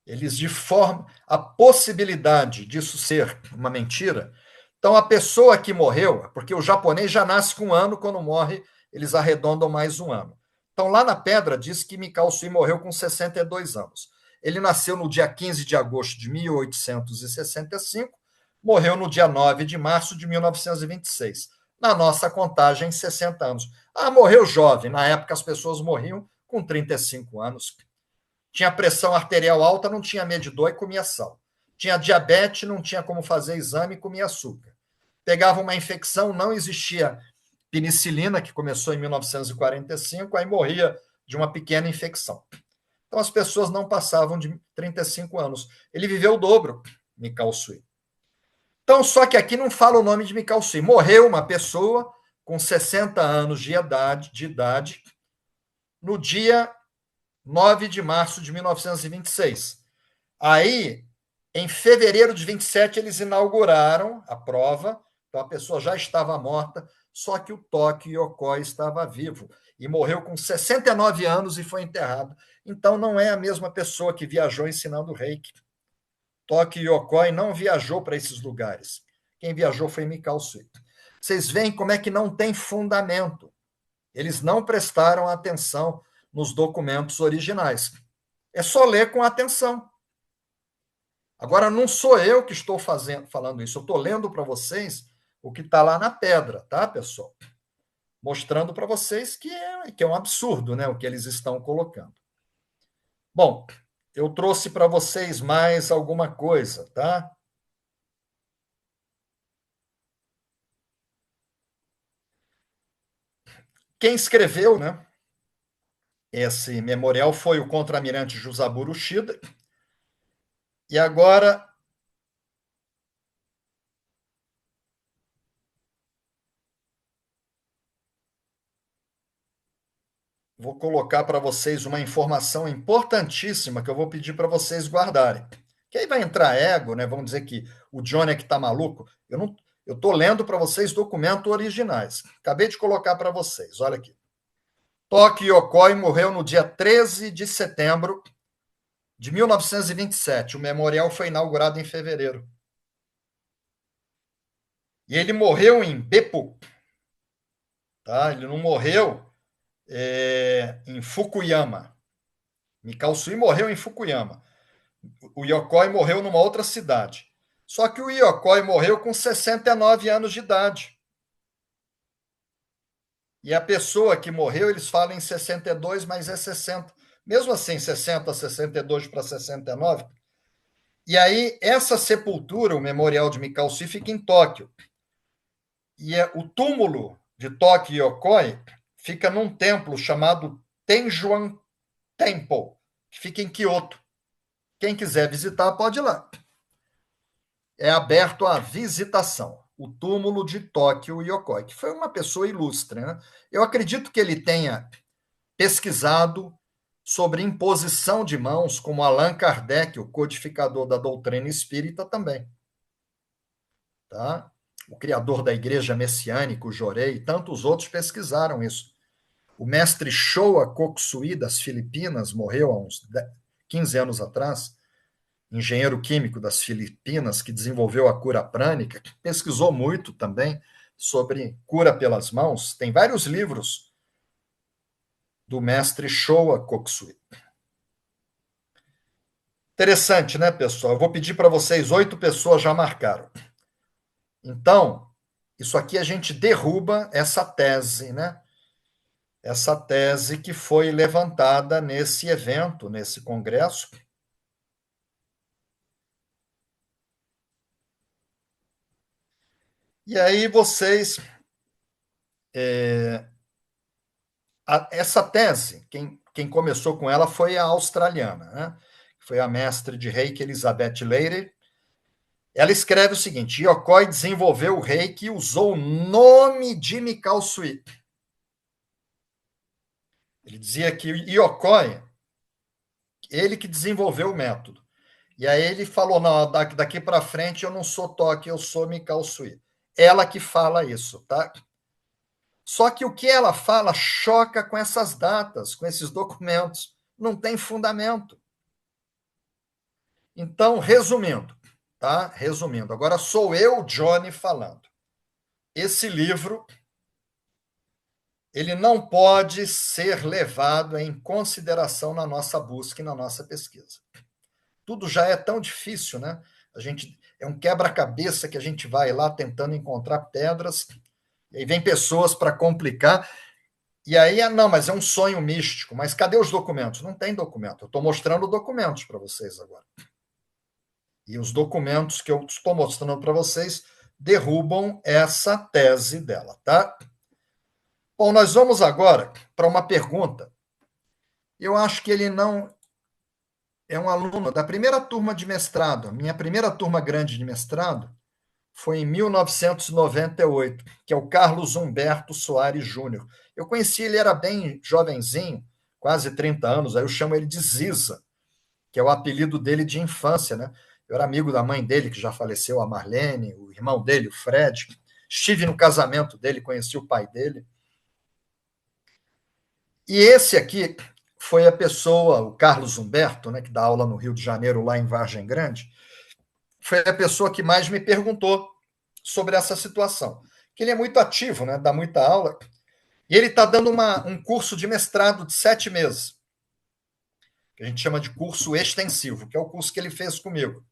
Eles deformam a possibilidade disso ser uma mentira. Então, a pessoa que morreu, porque o japonês já nasce com 1 ano, quando morre, eles arredondam mais 1 ano. Então, lá na pedra, diz que Mikao Sui morreu com 62 anos. Ele nasceu no dia 15 de agosto de 1865, morreu no dia 9 de março de 1926. Na nossa contagem, 60 anos. Ah, morreu jovem. Na época, as pessoas morriam com 35 anos. Tinha pressão arterial alta, não tinha medidor e comia sal. Tinha diabetes, não tinha como fazer exame e comia açúcar. Pegava uma infecção, não existia penicilina, que começou em 1945, aí morria de uma pequena infecção. Então as pessoas não passavam de 35 anos. Ele viveu o dobro, Mikao Sui. Então, só que aqui não fala o nome de Mikao Sui. Morreu uma pessoa com 60 anos de idade no dia 9 de março de 1926. Aí, em fevereiro de 27, eles inauguraram a prova, então a pessoa já estava morta, só que o Toki Yokoi estava vivo e morreu com 69 anos e foi enterrado. Então, não é a mesma pessoa que viajou ensinando reiki. Toki Yokoi não viajou para esses lugares. Quem viajou foi Mikao Sui. Vocês veem como é que não tem fundamento. Eles não prestaram atenção nos documentos originais. É só ler com atenção. Agora, não sou eu que estou falando isso, eu estou lendo para vocês o que está lá na pedra, tá, pessoal? Mostrando para vocês que é um absurdo, né, o que eles estão colocando. Bom, eu trouxe para vocês mais alguma coisa, tá? Quem escreveu, né, esse memorial foi o contra-almirante Jusaburo Ushida. E agora vou colocar para vocês uma informação importantíssima que eu vou pedir para vocês guardarem. Que aí vai entrar ego, né? Vamos dizer que o Johnny é que está maluco. Eu estou lendo para vocês documentos originais. Acabei de colocar para vocês, olha aqui. Toki Yokoi morreu no dia 13 de setembro de 1927. O memorial foi inaugurado em fevereiro. E ele morreu em Beppu. Tá? Ele não morreu em Fukuyama. Mikao Sui morreu em Fukuyama. O Yokoi morreu numa outra cidade. Só que o Yokoi morreu com 69 anos de idade. E a pessoa que morreu, eles falam em 62, mas é 60. Mesmo assim, 60, 62 para 69. E aí, essa sepultura, o memorial de Mikao Sui, fica em Tóquio. E o túmulo de Toki Yokoi fica num templo chamado Tenjuan Temple, que fica em Kyoto. Quem quiser visitar, pode ir lá. É aberto à visitação. O túmulo de Tóquio Yokoi, que foi uma pessoa ilustre, né? Eu acredito que ele tenha pesquisado sobre imposição de mãos, como Allan Kardec, o codificador da doutrina espírita, também. Tá? O criador da igreja messiânica, o Jorei, e tantos outros pesquisaram isso. O mestre Showa Kokusui, das Filipinas, morreu há uns 15 anos atrás, engenheiro químico das Filipinas, que desenvolveu a cura prânica, que pesquisou muito também sobre cura pelas mãos. Tem vários livros do mestre Showa Kokusui. Interessante, né, pessoal? Eu vou pedir para vocês, 8 pessoas já marcaram. Então, isso aqui a gente derruba essa tese, né? Essa tese que foi levantada nesse evento, nesse congresso. E aí vocês. Essa tese, quem começou com ela foi a australiana, né? Foi a mestre de Reiki Elizabeth Leary. Ela escreve o seguinte: Yokoi desenvolveu o Reiki e usou o nome de Mikao Sui. Ele dizia que o Yokoi, ele que desenvolveu o método. E aí ele falou: não, daqui para frente eu não sou Toque, eu sou Mikao Sui. Ela que fala isso, tá? Só que o que ela fala choca com essas datas, com esses documentos. Não tem fundamento. Então, resumindo, tá? Resumindo, agora sou eu, Johnny, falando. Esse livro ele não pode ser levado em consideração na nossa busca e na nossa pesquisa. Tudo já é tão difícil, né? A gente é um quebra-cabeça que a gente vai lá tentando encontrar pedras, e aí vem pessoas para complicar, e aí, não, mas é um sonho místico. Mas cadê os documentos? Não tem documento. Eu estou mostrando documentos para vocês agora. E os documentos que eu estou mostrando para vocês derrubam essa tese dela, tá? Bom, nós vamos agora para uma pergunta. Eu acho que ele não é um aluno da primeira turma de mestrado. Minha primeira turma grande de mestrado foi em 1998, que é o Carlos Humberto Soares Júnior. Eu conheci ele, era bem jovenzinho, quase 30 anos, aí eu chamo ele de Ziza, que é o apelido dele de infância, né? Eu era amigo da mãe dele, que já faleceu, a Marlene, o irmão dele, o Fred. Estive no casamento dele, conheci o pai dele. E esse aqui foi a pessoa, o Carlos Humberto, né, que dá aula no Rio de Janeiro, lá em Vargem Grande, foi a pessoa que mais me perguntou sobre essa situação. Que ele é muito ativo, né, dá muita aula, e ele está dando um curso de mestrado de 7 meses, que a gente chama de curso extensivo, que é o curso que ele fez comigo.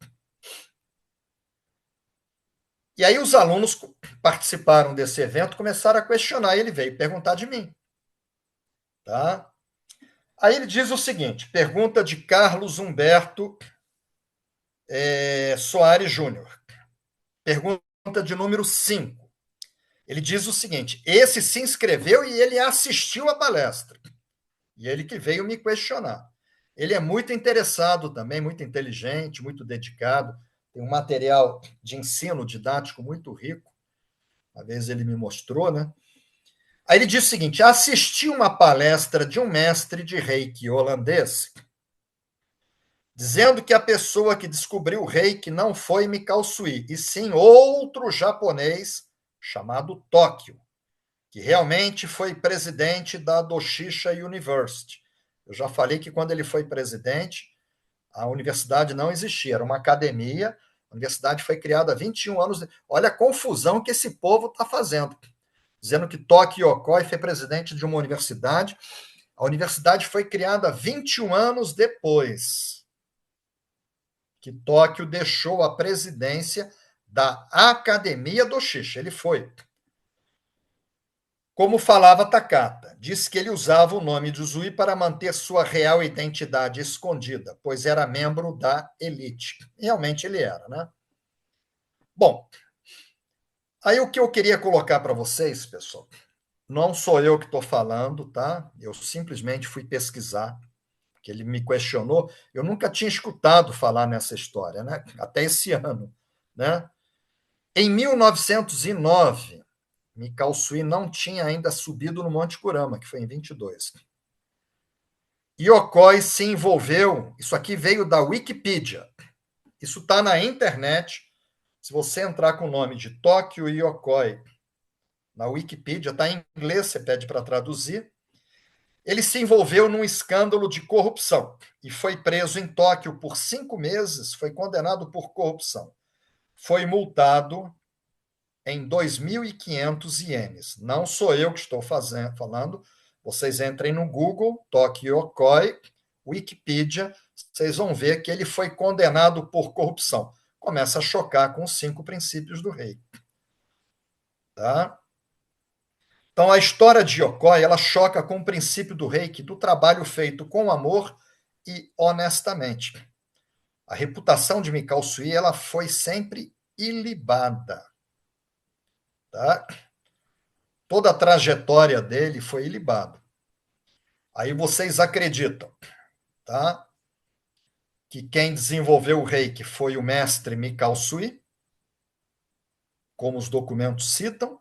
E aí os alunos participaram desse evento, começaram a questionar, e ele veio perguntar de mim. Tá? Aí ele diz o seguinte, pergunta de Carlos Humberto Soares Júnior. Pergunta de número 5. Ele diz o seguinte, esse se inscreveu e ele assistiu a palestra. E ele que veio me questionar. Ele é muito interessado também, muito inteligente, muito dedicado, tem um material de ensino didático muito rico. Uma vez ele me mostrou, né? Aí ele diz o seguinte: assisti uma palestra de um mestre de Reiki holandês, dizendo que a pessoa que descobriu o Reiki não foi Mikao Sui, e sim outro japonês chamado Tóquio, que realmente foi presidente da Doshisha University. Eu já falei que quando ele foi presidente, a universidade não existia, era uma academia. A universidade foi criada há 21 anos. Olha a confusão que esse povo está fazendo. Dizendo que Toki Yokoi foi presidente de uma universidade. A universidade foi criada 21 anos depois que Tóquio deixou a presidência da Academia do Shishi. Ele foi. Como falava Takata, disse que ele usava o nome de Uzui para manter sua real identidade escondida, pois era membro da elite. Realmente ele era, né? Bom, aí o que eu queria colocar para vocês, pessoal, não sou eu que estou falando, tá? Eu simplesmente fui pesquisar, que ele me questionou. Eu nunca tinha escutado falar nessa história, né? Até esse ano, né? Em 1909, Mikao Sui não tinha ainda subido no Monte Kurama, que foi em 22. Yokoi se envolveu. Isso aqui veio da Wikipedia. Isso está na internet. Se você entrar com o nome de Tóquio Yokoi na Wikipedia, está em inglês, você pede para traduzir. Ele se envolveu num escândalo de corrupção e foi preso em Tóquio por 5 meses, foi condenado por corrupção. Foi multado em 2.500 ienes. Não sou eu que estou falando. Vocês entrem no Google, Tóquio Yokoi, Wikipedia, vocês vão ver que ele foi condenado por corrupção. Começa a chocar com os 5 princípios do rei. Tá? Então, a história de Yokoi, ela choca com o princípio do rei, que do trabalho feito com amor e honestamente. A reputação de Mikao Sui, ela foi sempre ilibada. Tá? Toda a trajetória dele foi ilibada. Aí vocês acreditam, tá? Que quem desenvolveu o reiki foi o mestre Mikao Sui, como os documentos citam,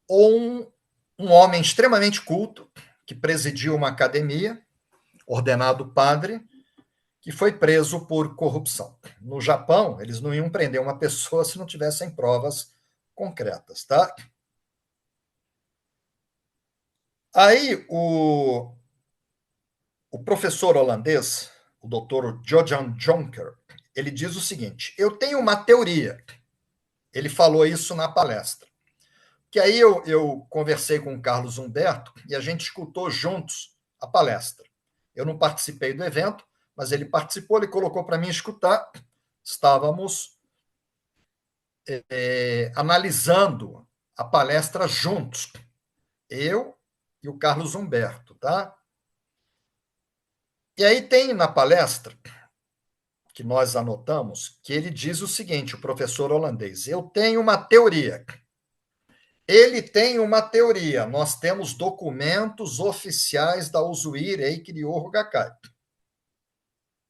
ou um homem extremamente culto, que presidiu uma academia, ordenado padre, que foi preso por corrupção. No Japão, eles não iam prender uma pessoa se não tivessem provas concretas, tá? Aí, o professor holandês, o doutor Jojan Jonker, ele diz o seguinte: eu tenho uma teoria. Ele falou isso na palestra. Que aí eu conversei com o Carlos Humberto e a gente escutou juntos a palestra. Eu não participei do evento, mas ele participou, ele colocou para mim escutar. Estávamos analisando a palestra juntos, eu e o Carlos Humberto, tá? E aí tem na palestra que nós anotamos que ele diz o seguinte, o professor holandês: eu tenho uma teoria. Ele tem uma teoria. Nós temos documentos oficiais da Usui Reiki Ryoho Gakkai.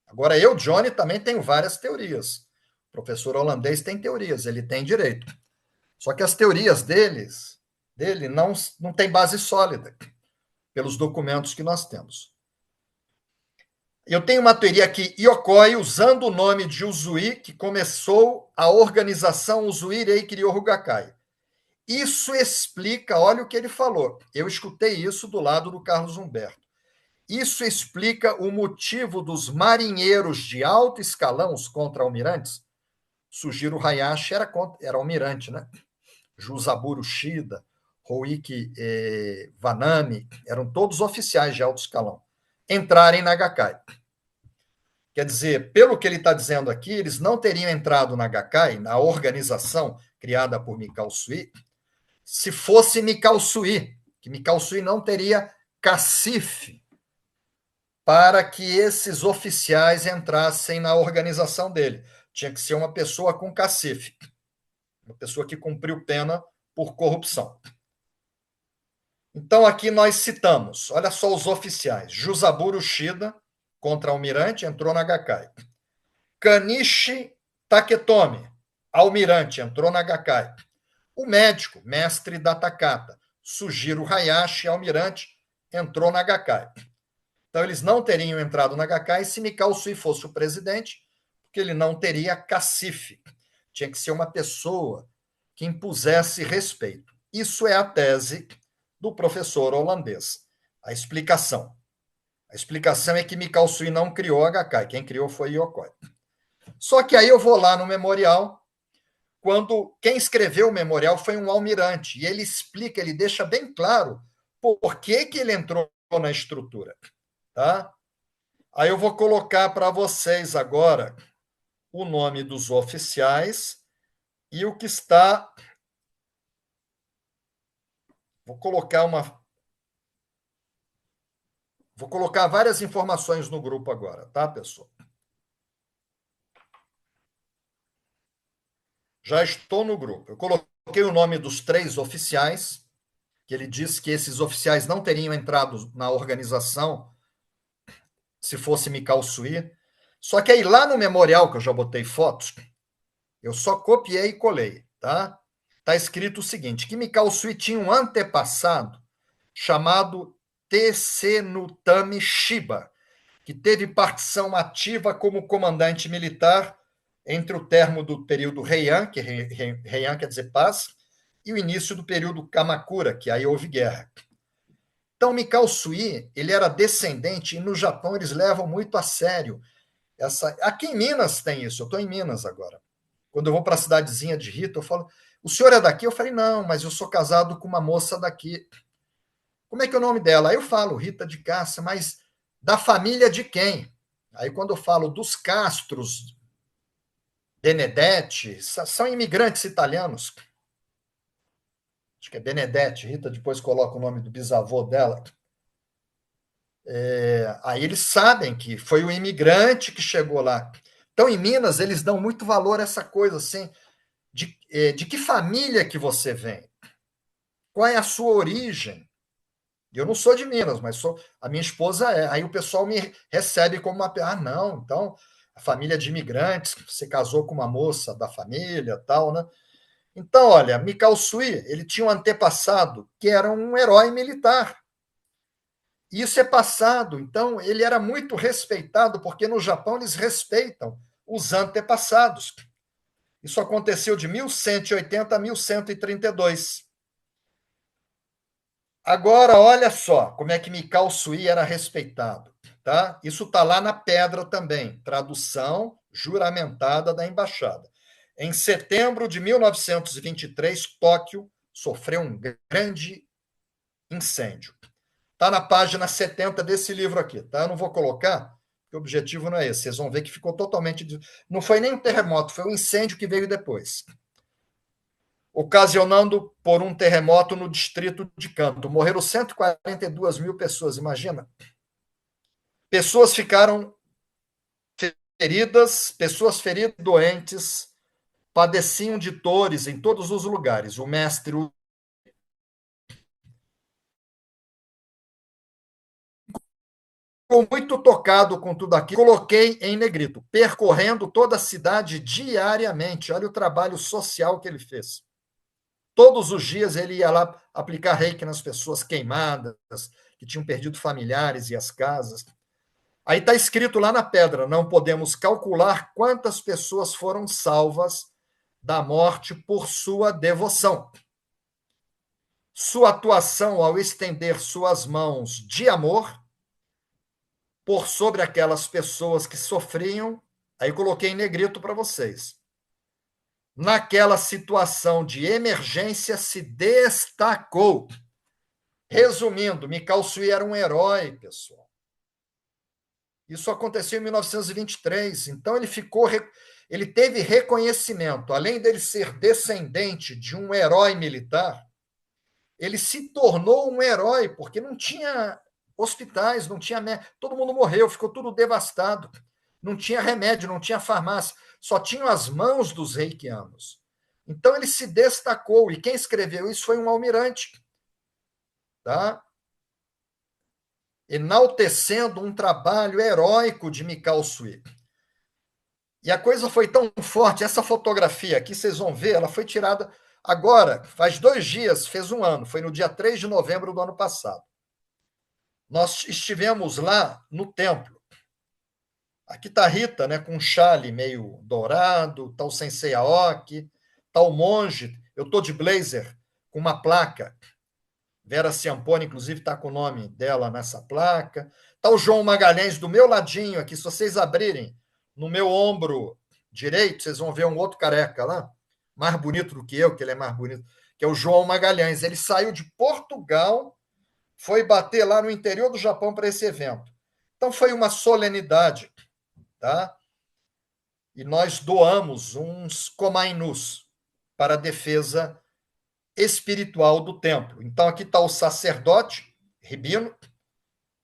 Agora, eu, Johnny, também tenho várias teorias. O professor holandês tem teorias, ele tem direito. Só que as teorias dele não têm base sólida, pelos documentos que nós temos. Eu tenho uma teoria que Yokoi, usando o nome de Usui, que começou a organização Usui Reiki Ryoho Gakkai. Isso explica, olha o que ele falou. Eu escutei isso do lado do Carlos Humberto. Isso explica o motivo dos marinheiros de alto escalão, os contra-almirantes. Sugiro Hayashi era almirante, né? Jusaburo Shida, Hoiki Vanami, eram todos oficiais de alto escalão. Entrarem na Gakkai. Quer dizer, pelo que ele está dizendo aqui, eles não teriam entrado na Gakkai, na organização criada por Mikao Sui, se fosse Mikao Sui, que Mikao Sui não teria cacife para que esses oficiais entrassem na organização dele. Tinha que ser uma pessoa com cacife, uma pessoa que cumpriu pena por corrupção. Então, aqui nós citamos, olha só os oficiais: Jusaburo Shida, contra-almirante, entrou na Gakkai. Kanishi Taketomi, almirante, entrou na Gakkai. O médico, mestre da Takata, Sugiro Hayashi, almirante, entrou na Gakkai. Então, eles não teriam entrado na Gakkai se Mikao Sui fosse o presidente, porque ele não teria cacife. Tinha que ser uma pessoa que impusesse respeito. Isso é a tese do professor holandês. A explicação. A explicação é que Mikao Sui não criou a Gakkai, quem criou foi Yokoi. Só que aí eu vou lá no memorial, quando quem escreveu o memorial foi um almirante, e ele explica, ele deixa bem claro por que ele entrou na estrutura. Tá? Aí eu vou colocar para vocês agora o nome dos oficiais e o que está. Vou colocar várias informações no grupo agora, tá, pessoal? Já estou no grupo. Eu coloquei o nome dos 3 oficiais, que ele disse que esses oficiais não teriam entrado na organização se fosse Mikao Sui. Só que aí lá no memorial, que eu já botei fotos, eu só copiei e colei, tá? Está escrito o seguinte, que Mikao Sui tinha um antepassado chamado Tsenutami Shiba, que teve partição ativa como comandante militar entre o termo do período Heian, que Heian quer dizer paz, e o início do período Kamakura, que aí houve guerra. Então, Mikao Sui, ele era descendente, e no Japão eles levam muito a sério. Aqui em Minas tem isso, eu estou em Minas agora. Quando eu vou para a cidadezinha de Rita, eu falo, o senhor é daqui? Eu falei, não, mas eu sou casado com uma moça daqui. Como é que é o nome dela? Aí eu falo, Rita de Cássia, mas da família de quem? Aí, quando eu falo dos Castros, Benedetti, são imigrantes italianos. Acho que é Benedetti. Rita depois coloca o nome do bisavô dela. Aí eles sabem que foi o imigrante que chegou lá. Então, em Minas, eles dão muito valor a essa coisa assim, de que família que você vem, qual é a sua origem. Eu não sou de Minas, mas a minha esposa é. Aí o pessoal me recebe como uma. Ah, não, então, a família de imigrantes, você casou com uma moça da família, tal, né? Então, olha, Mikao Sui, ele tinha um antepassado que era um herói militar. Isso é passado, então ele era muito respeitado, porque no Japão eles respeitam os antepassados. Isso aconteceu de 1180 a 1132. Agora, olha só como é que Mikao Sui era respeitado. Tá? Isso está lá na pedra também, tradução juramentada da embaixada. Em setembro de 1923, Tóquio sofreu um grande incêndio. Está na página 70 desse livro aqui. Tá? Eu não vou colocar, porque o objetivo não é esse. Vocês vão ver que ficou totalmente. Não foi nem um terremoto, foi um incêndio que veio depois, ocasionando por um terremoto no distrito de Kanto. Morreram 142 mil pessoas, imagina. Pessoas ficaram feridas, pessoas feridas, doentes, padeciam de dores em todos os lugares. O mestre ficou muito tocado com tudo aquilo. Coloquei em negrito, percorrendo toda a cidade diariamente. Olha o trabalho social que ele fez. Todos os dias ele ia lá aplicar reiki nas pessoas queimadas, que tinham perdido familiares e as casas. Aí está escrito lá na pedra: não podemos calcular quantas pessoas foram salvas da morte por sua devoção. Sua atuação ao estender suas mãos de amor por sobre aquelas pessoas que sofriam, aí coloquei em negrito para vocês. Naquela situação de emergência se destacou. Resumindo, Mikao Sui era um herói, pessoal. Isso aconteceu em 1923. Então ele teve reconhecimento. Além dele ser descendente de um herói militar, ele se tornou um herói porque não tinha hospitais, não tinha todo mundo morreu, ficou tudo devastado. Não tinha remédio, não tinha farmácia, só tinham as mãos dos reikianos. Então ele se destacou e quem escreveu isso foi um almirante, tá? Enaltecendo um trabalho heróico de Mikao Sui. E a coisa foi tão forte, essa fotografia aqui, vocês vão ver, ela foi tirada agora, faz 2 dias, fez um ano, foi no dia 3 de novembro do ano passado. Nós estivemos lá no templo. Aqui está a Rita, né, com um chale meio dourado, está o Sensei Aoki, está o monge, eu estou de blazer, com uma placa. Vera Ciampone, inclusive, está com o nome dela nessa placa. Está o João Magalhães do meu ladinho aqui. Se vocês abrirem no meu ombro direito, vocês vão ver um outro careca lá, mais bonito do que eu, que ele é mais bonito, que é o João Magalhães. Ele saiu de Portugal, foi bater lá no interior do Japão para esse evento. Então foi uma solenidade, tá? E nós doamos uns komainus para a defesa espiritual do templo. Então, aqui está o sacerdote, Ribino,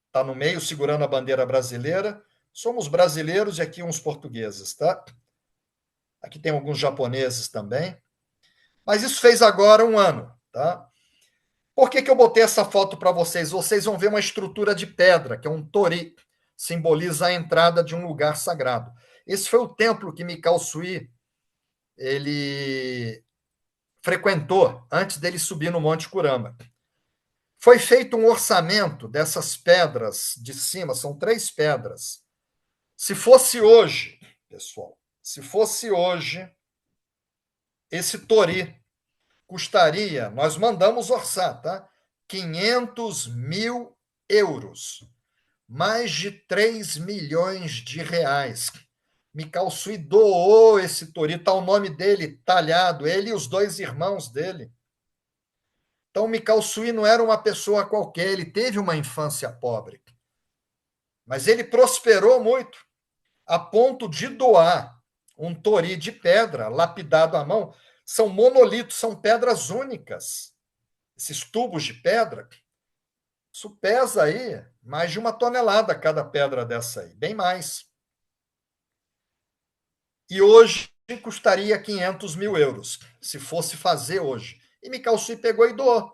está no meio segurando a bandeira brasileira. Somos brasileiros e aqui uns portugueses, tá? Aqui tem alguns japoneses também. Mas isso fez agora um ano, tá? Por que eu botei essa foto para vocês? Vocês vão ver uma estrutura de pedra, que é um tori, simboliza a entrada de um lugar sagrado. Esse foi o templo que Mikao Sui ele frequentou antes dele subir no Monte Kurama. Foi feito um orçamento dessas pedras de cima, são 3 pedras. Se fosse hoje, pessoal, se fosse hoje, esse tori custaria, nós mandamos orçar, tá? 500 mil euros, mais de 3 milhões de reais. Mikao Sui doou esse tori, está o nome dele talhado, ele e os 2 irmãos dele. Então, Mikao Sui não era uma pessoa qualquer, ele teve uma infância pobre. Mas ele prosperou muito. a ponto de doar um tori de pedra lapidado à mão. São monolitos, são pedras únicas. Esses tubos de pedra, isso pesa aí mais de 1 tonelada cada pedra dessa aí, bem mais. E hoje custaria 500 mil euros, se fosse fazer hoje. E Mikao Sui pegou e doou,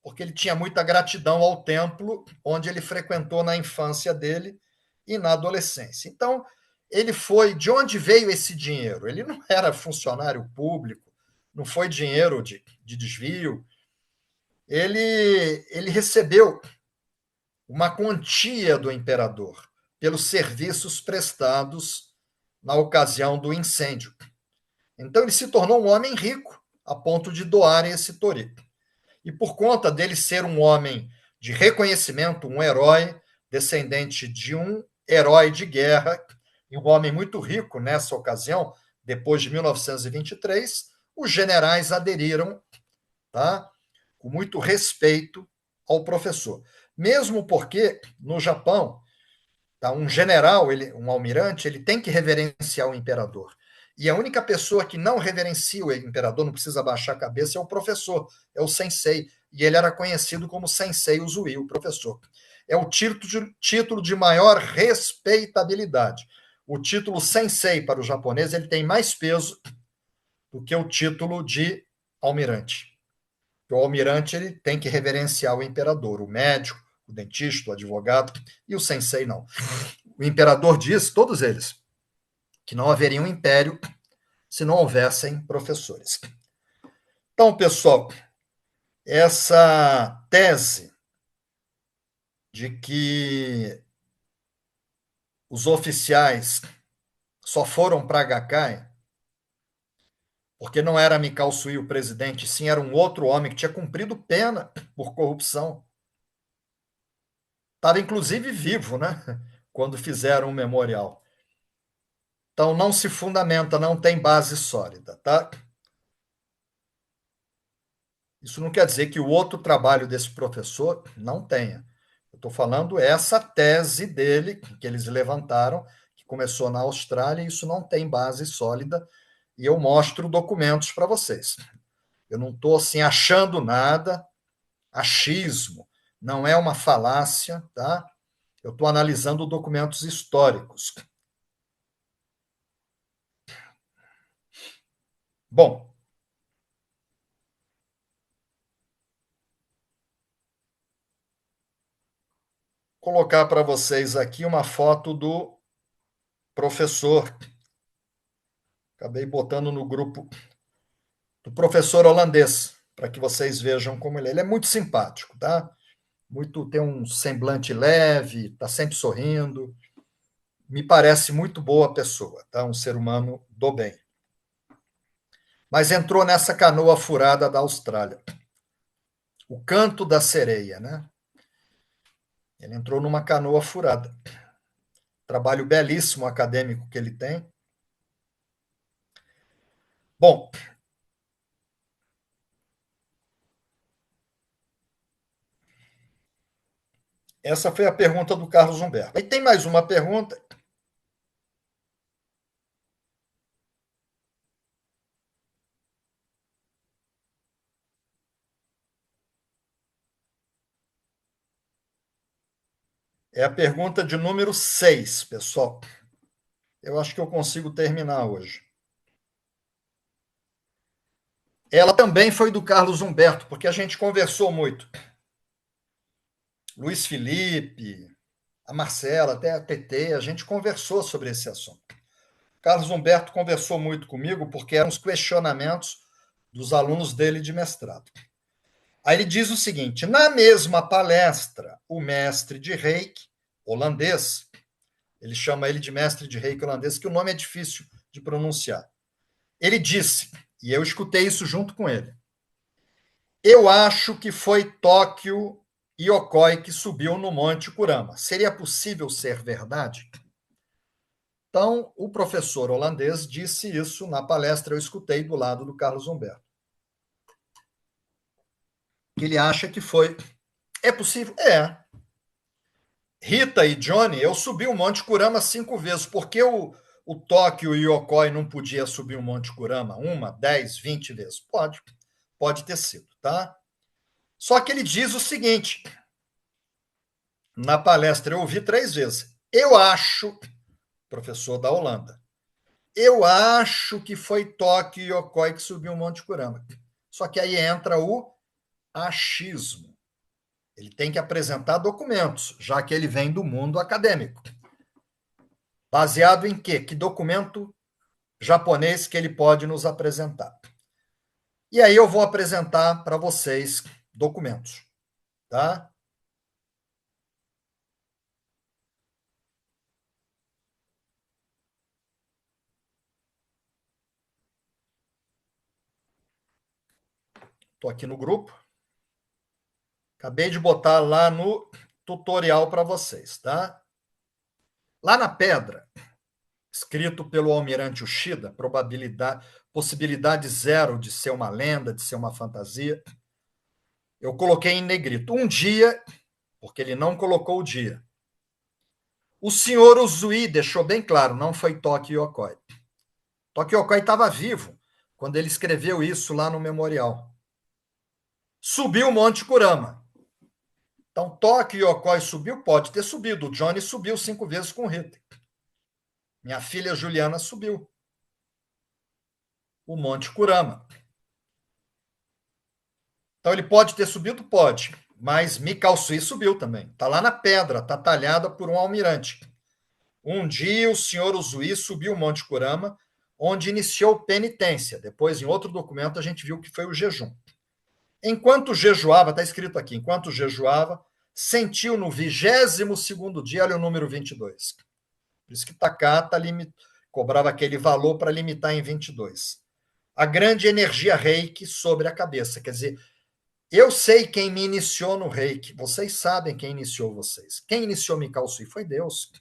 porque ele tinha muita gratidão ao templo onde ele frequentou na infância dele e na adolescência. Então, ele foi. De onde veio esse dinheiro? Ele não era funcionário público, não foi dinheiro de desvio. Ele recebeu uma quantia do imperador pelos serviços prestados na ocasião do incêndio. Então, ele se tornou um homem rico, a ponto de doar esse tori. E por conta dele ser um homem de reconhecimento, um herói, descendente de um herói de guerra, e um homem muito rico nessa ocasião, depois de 1923, os generais aderiram, tá, com muito respeito ao professor. Mesmo porque, no Japão, tá, um general, um almirante, ele tem que reverenciar o imperador. E a única pessoa que não reverencia o imperador, não precisa baixar a cabeça, é o professor, é o sensei. E ele era conhecido como Sensei Uzui, o professor. É o título de maior respeitabilidade. O título Sensei para o japonês ele tem mais peso do que o título de almirante. O almirante ele tem que reverenciar o imperador, o médico, o dentista, o advogado, e o Sensei não. O imperador diz, todos eles, que não haveria um império se não houvessem professores. Então, pessoal, essa tese de que os oficiais só foram para Gakkai porque não era Mikao Sui o presidente, sim era um outro homem que tinha cumprido pena por corrupção. Estava inclusive vivo, né? Quando fizeram o memorial. Então não se fundamenta, não tem base sólida, tá? Isso não quer dizer que o outro trabalho desse professor não tenha. Eu estou falando essa tese dele, que eles levantaram, que começou na Austrália, e isso não tem base sólida, e eu mostro documentos para vocês. Eu não estou assim achando nada, achismo, não é uma falácia, tá? Eu estou analisando documentos históricos. Bom, colocar para vocês aqui uma foto do professor. Acabei botando no grupo do professor holandês, para que vocês vejam como ele é. Ele é muito simpático, tá? Muito, tem um semblante leve, está sempre sorrindo. Me parece muito boa pessoa, tá? Um ser humano do bem. Mas entrou nessa canoa furada da Austrália. O canto da sereia, né? Ele entrou numa canoa furada. Trabalho belíssimo acadêmico que ele tem. Bom, essa foi a pergunta do Carlos Humberto. E tem mais uma pergunta. É a pergunta de número 6, pessoal. Eu acho que eu consigo terminar hoje. Ela também foi do Carlos Humberto, porque a gente conversou muito. Luiz Felipe, a Marcela, até a TT, a gente conversou sobre esse assunto. Carlos Humberto conversou muito comigo porque eram os questionamentos dos alunos dele de mestrado. Aí ele diz o seguinte: na mesma palestra, o mestre de Reiki holandês, ele chama ele de mestre de Reiki holandês, que o nome é difícil de pronunciar. Ele disse, e eu escutei isso junto com ele: eu acho que foi Tóquio Yokoi que subiu no Monte Kurama. Seria possível ser verdade? Então, o professor holandês disse isso na palestra, eu escutei do lado do Carlos Humberto. Ele acha que foi. É possível? É. Rita e Johnny, eu subi o Monte Kurama 5 vezes. Por que o Toque e o Yokoi não podia subir o Monte Kurama 1, 10, 20 vezes? Pode ter sido, tá? Só que ele diz o seguinte, na palestra, eu ouvi 3 vezes. Eu acho, professor da Holanda, eu acho que foi Toque e Yokoi que subiu o Monte Kurama. Só que aí entra o achismo. Ele tem que apresentar documentos, já que ele vem do mundo acadêmico. Baseado em quê? Que documento japonês que ele pode nos apresentar? E aí eu vou apresentar para vocês documentos, tá? Estou aqui no grupo. Acabei de botar lá no tutorial para vocês, tá? Lá na pedra, escrito pelo almirante Ushida, possibilidade zero de ser uma lenda, de ser uma fantasia, eu coloquei em negrito. Um dia, porque ele não colocou o dia. O senhor Uzui deixou bem claro, não foi Toki Yokoi. Toki Yokoi estava vivo quando ele escreveu isso lá no memorial. Subiu o Monte Kurama. Então, Toki Yokoi subiu? Pode ter subido. O Johnny subiu 5 vezes com o Rita. Minha filha Juliana subiu o Monte Kurama. Então, ele pode ter subido? Pode. Mas Mikao Sui subiu também. Está lá na pedra, está talhada por um almirante. Um dia, o senhor Uzui subiu o Monte Kurama, onde iniciou penitência. Depois, em outro documento, a gente viu que foi o jejum. Enquanto jejuava, está escrito aqui, enquanto jejuava, sentiu no 22º dia, olha o número 22. Por isso que Takata cobrava aquele valor para limitar em 22. A grande energia reiki sobre a cabeça. Quer dizer, eu sei quem me iniciou no reiki. Vocês sabem quem iniciou vocês. Quem iniciou Mikao Sui foi Deus.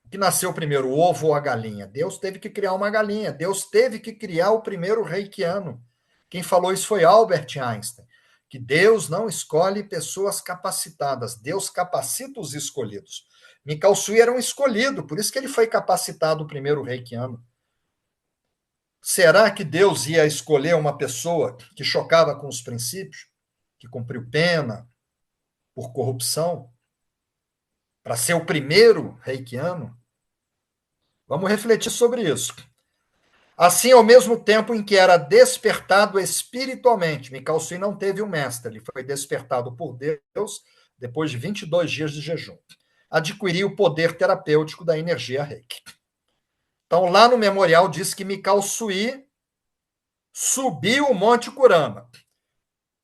O que nasceu primeiro, o ovo ou a galinha? Deus teve que criar uma galinha. Deus teve que criar o primeiro reikiano. Quem falou isso foi Albert Einstein, que Deus não escolhe pessoas capacitadas, Deus capacita os escolhidos. Mikao Sui era um escolhido, por isso que ele foi capacitado o primeiro reikiano. Será que Deus ia escolher uma pessoa que chocava com os princípios, que cumpriu pena por corrupção, para ser o primeiro reikiano? Vamos refletir sobre isso. Assim, ao mesmo tempo em que era despertado espiritualmente, Mikao Sui não teve um mestre, ele foi despertado por Deus depois de 22 dias de jejum. Adquiriu o poder terapêutico da energia reiki. Então, lá no memorial diz que Mikao Sui subiu o Monte Kurama.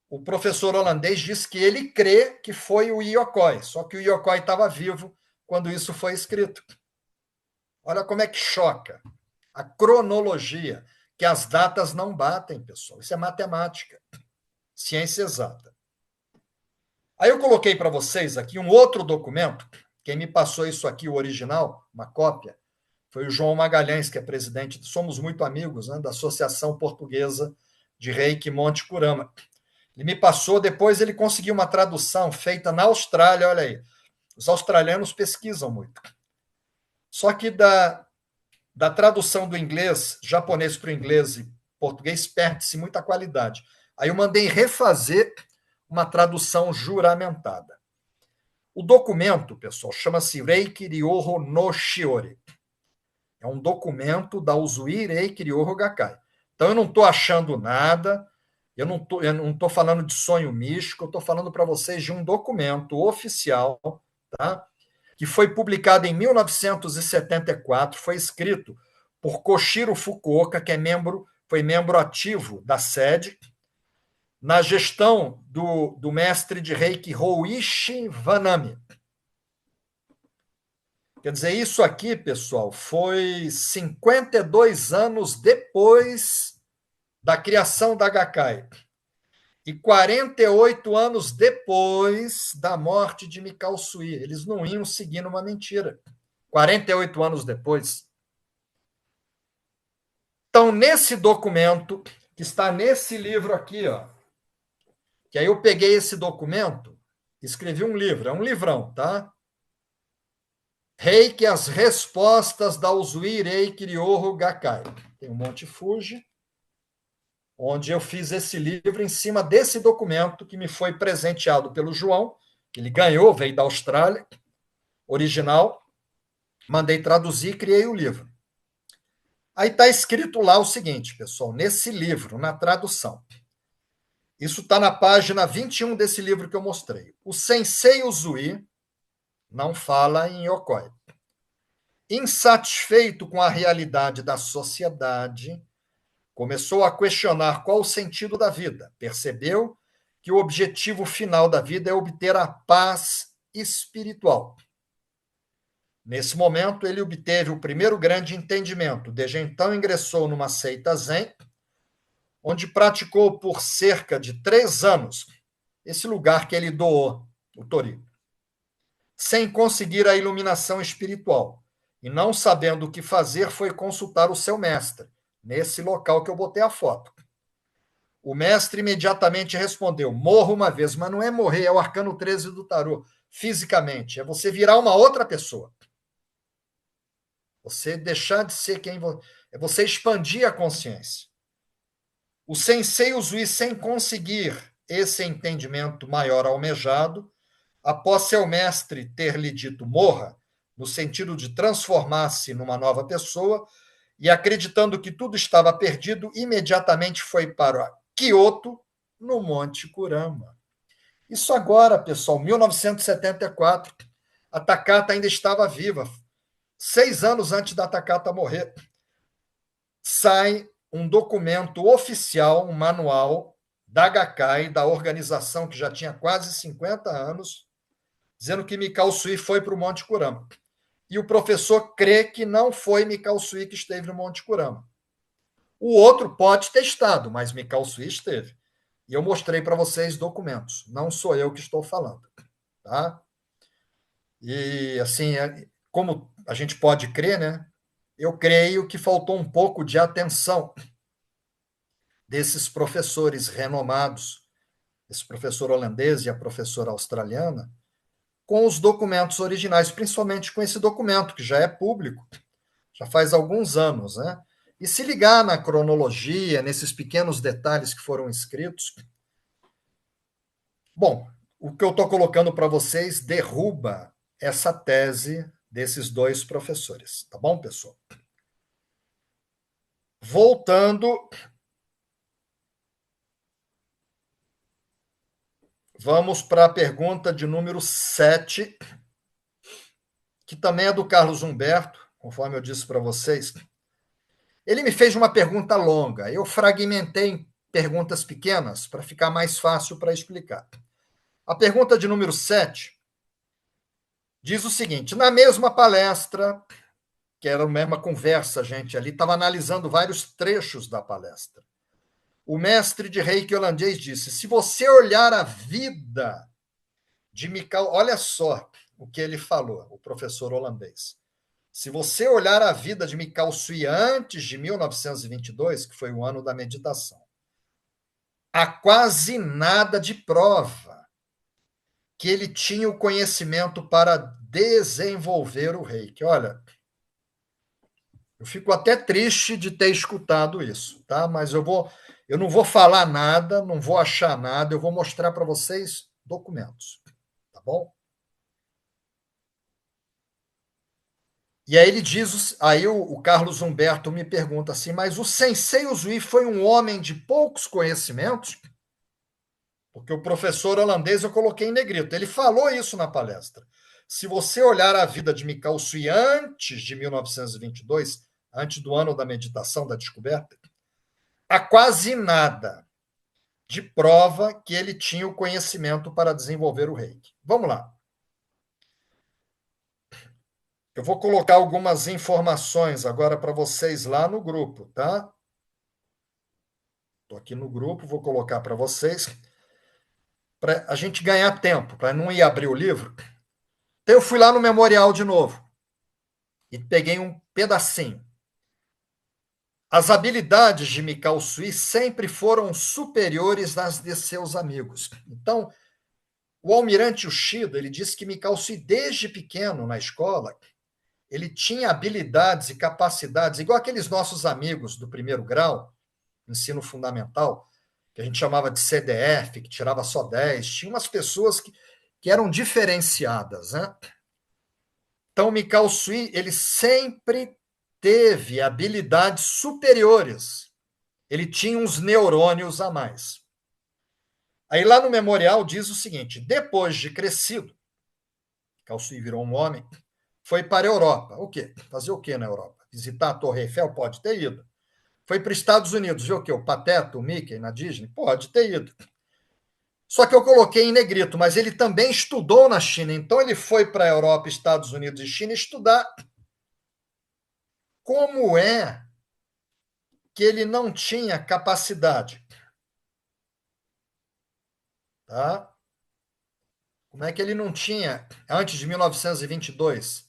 O professor holandês diz que ele crê que foi o Yokoi, só que o Yokoi estava vivo quando isso foi escrito. Olha como é que choca. A cronologia, que as datas não batem, pessoal. Isso é matemática, ciência exata. Aí eu coloquei para vocês aqui um outro documento. Quem me passou isso aqui, o original, uma cópia, foi o João Magalhães, que é presidente, somos muito amigos, né, da Associação Portuguesa de Reiki Monte Kurama. Ele me passou, depois ele conseguiu uma tradução feita na Austrália, olha aí. Os australianos pesquisam muito. Só que da tradução do inglês, japonês para o inglês e português, perde-se muita qualidade. Aí eu mandei refazer uma tradução juramentada. O documento, pessoal, chama-se Reiki Ryoho no Shiori. É um documento da Uzui Reiki Ryoho Gakkai. Então eu não estou achando nada, eu não estou falando de sonho místico, eu estou falando para vocês de um documento oficial, tá? Que foi publicado em 1974, foi escrito por Koshiro Fukuoka, que foi membro ativo da sede, na gestão do mestre de Reiki Hoichi Vanami. Quer dizer, isso aqui, pessoal, foi 52 anos depois da criação da Gakkai e 48 anos depois da morte de Mikao Sui. Eles não iam seguindo uma mentira. 48 anos depois. Então, nesse documento, que está nesse livro aqui, ó, que aí eu peguei esse documento Escrevi um livro, é um livrão, tá? Reiki, as respostas da Usui Reiki Ryoho Gakkai. Tem um Monte Fuji, onde eu fiz esse livro em cima desse documento que me foi presenteado pelo João, que ele ganhou, veio da Austrália, original. Mandei traduzir e criei o livro. Aí está escrito lá o seguinte, pessoal, nesse livro, na tradução. Isso está na página 21 desse livro que eu mostrei. O Sensei Usui não fala em Yokoi. Insatisfeito com a realidade da sociedade, começou a questionar qual o sentido da vida. Percebeu que o objetivo final da vida é obter a paz espiritual. Nesse momento, ele obteve o primeiro grande entendimento. Desde então, ingressou numa seita Zen, onde praticou por cerca de 3 anos esse lugar que ele doou, o Tori, sem conseguir a iluminação espiritual. E não sabendo o que fazer, foi consultar o seu mestre, nesse local que eu botei a foto. O mestre imediatamente respondeu: morra uma vez, mas não é morrer, é o arcano 13 do tarô, fisicamente, é você virar uma outra pessoa. Você deixar de ser quem você é, você expandir a consciência. O sensei Usui, sem conseguir esse entendimento maior almejado, após seu mestre ter lhe dito morra, no sentido de transformar-se numa nova pessoa, e acreditando que tudo estava perdido, imediatamente foi para Kyoto, no Monte Kurama. Isso agora, pessoal, 1974. A Takata ainda estava viva. 6 anos antes da Takata morrer, sai um documento oficial, um manual da Gakkai, da organização que já tinha quase 50 anos, dizendo que Mikao Usui foi para o Monte Kurama. E o professor crê que não foi Mikao Usui que esteve no Monte Kurama. O outro pode ter estado, mas Mikao Usui esteve. E eu mostrei para vocês documentos. Não sou eu que estou falando. Tá? E, assim, como a gente pode crer, né? Eu creio que faltou um pouco de atenção desses professores renomados, esse professor holandês e a professora australiana, com os documentos originais, principalmente com esse documento, que já é público, já faz alguns anos, né? E se ligar na cronologia, nesses pequenos detalhes que foram escritos. Bom, o que eu estou colocando para vocês derruba essa tese desses 2 professores, tá bom, pessoal? Voltando, vamos para a pergunta de número 7, que também é do Carlos Humberto, conforme eu disse para vocês. Ele me fez uma pergunta longa. Eu fragmentei em perguntas pequenas para ficar mais fácil para explicar. A pergunta de número 7 diz o seguinte: na mesma palestra, que era a mesma conversa, a gente ali estava analisando vários trechos da palestra. O mestre de Reiki holandês disse: se você olhar a vida de Mikao, olha só o que ele falou, o professor holandês. Se você olhar a vida de Mikao Usui antes de 1922, que foi o ano da meditação, há quase nada de prova que ele tinha o conhecimento para desenvolver o Reiki. Olha, eu fico até triste de ter escutado isso, tá? Mas eu não vou falar nada, não vou achar nada, eu vou mostrar para vocês documentos, tá bom? E aí ele diz, aí o Carlos Humberto me pergunta assim, mas o Sensei Usui foi um homem de poucos conhecimentos? Porque o professor holandês eu coloquei em negrito. Ele falou isso na palestra. Se você olhar a vida de Mikao Usui antes de 1922, antes do ano da meditação, da descoberta, há quase nada de prova que ele tinha o conhecimento para desenvolver o Reiki. Vamos lá. Eu vou colocar algumas informações agora para vocês lá no grupo, tá? Estou aqui no grupo, vou colocar para vocês, para a gente ganhar tempo, para não ir abrir o livro. Então, eu fui lá no memorial de novo e peguei um pedacinho. As habilidades de Mikao Usui sempre foram superiores às de seus amigos. Então, O almirante Uchida, ele disse que Mikao Sui, desde pequeno na escola, ele tinha habilidades e capacidades, igual aqueles nossos amigos do primeiro grau, ensino fundamental, que a gente chamava de CDF, que tirava só 10. Tinha umas pessoas que eram diferenciadas, né? Então, Mikao Sui, ele sempre teve habilidades superiores. Ele tinha uns neurônios a mais. Aí lá no memorial diz o seguinte: depois de crescido, Mikao Sui virou um homem, foi para a Europa. O quê? Fazer o quê na Europa? Visitar a Torre Eiffel? Pode ter ido. Foi para os Estados Unidos, viu o quê? O Pateta, o Mickey na Disney? Pode ter ido. Só que eu coloquei em negrito, mas ele também estudou na China. Então ele foi para a Europa, Estados Unidos e China estudar como é que ele não tinha capacidade. Tá? Como é que ele não tinha, antes de 1922,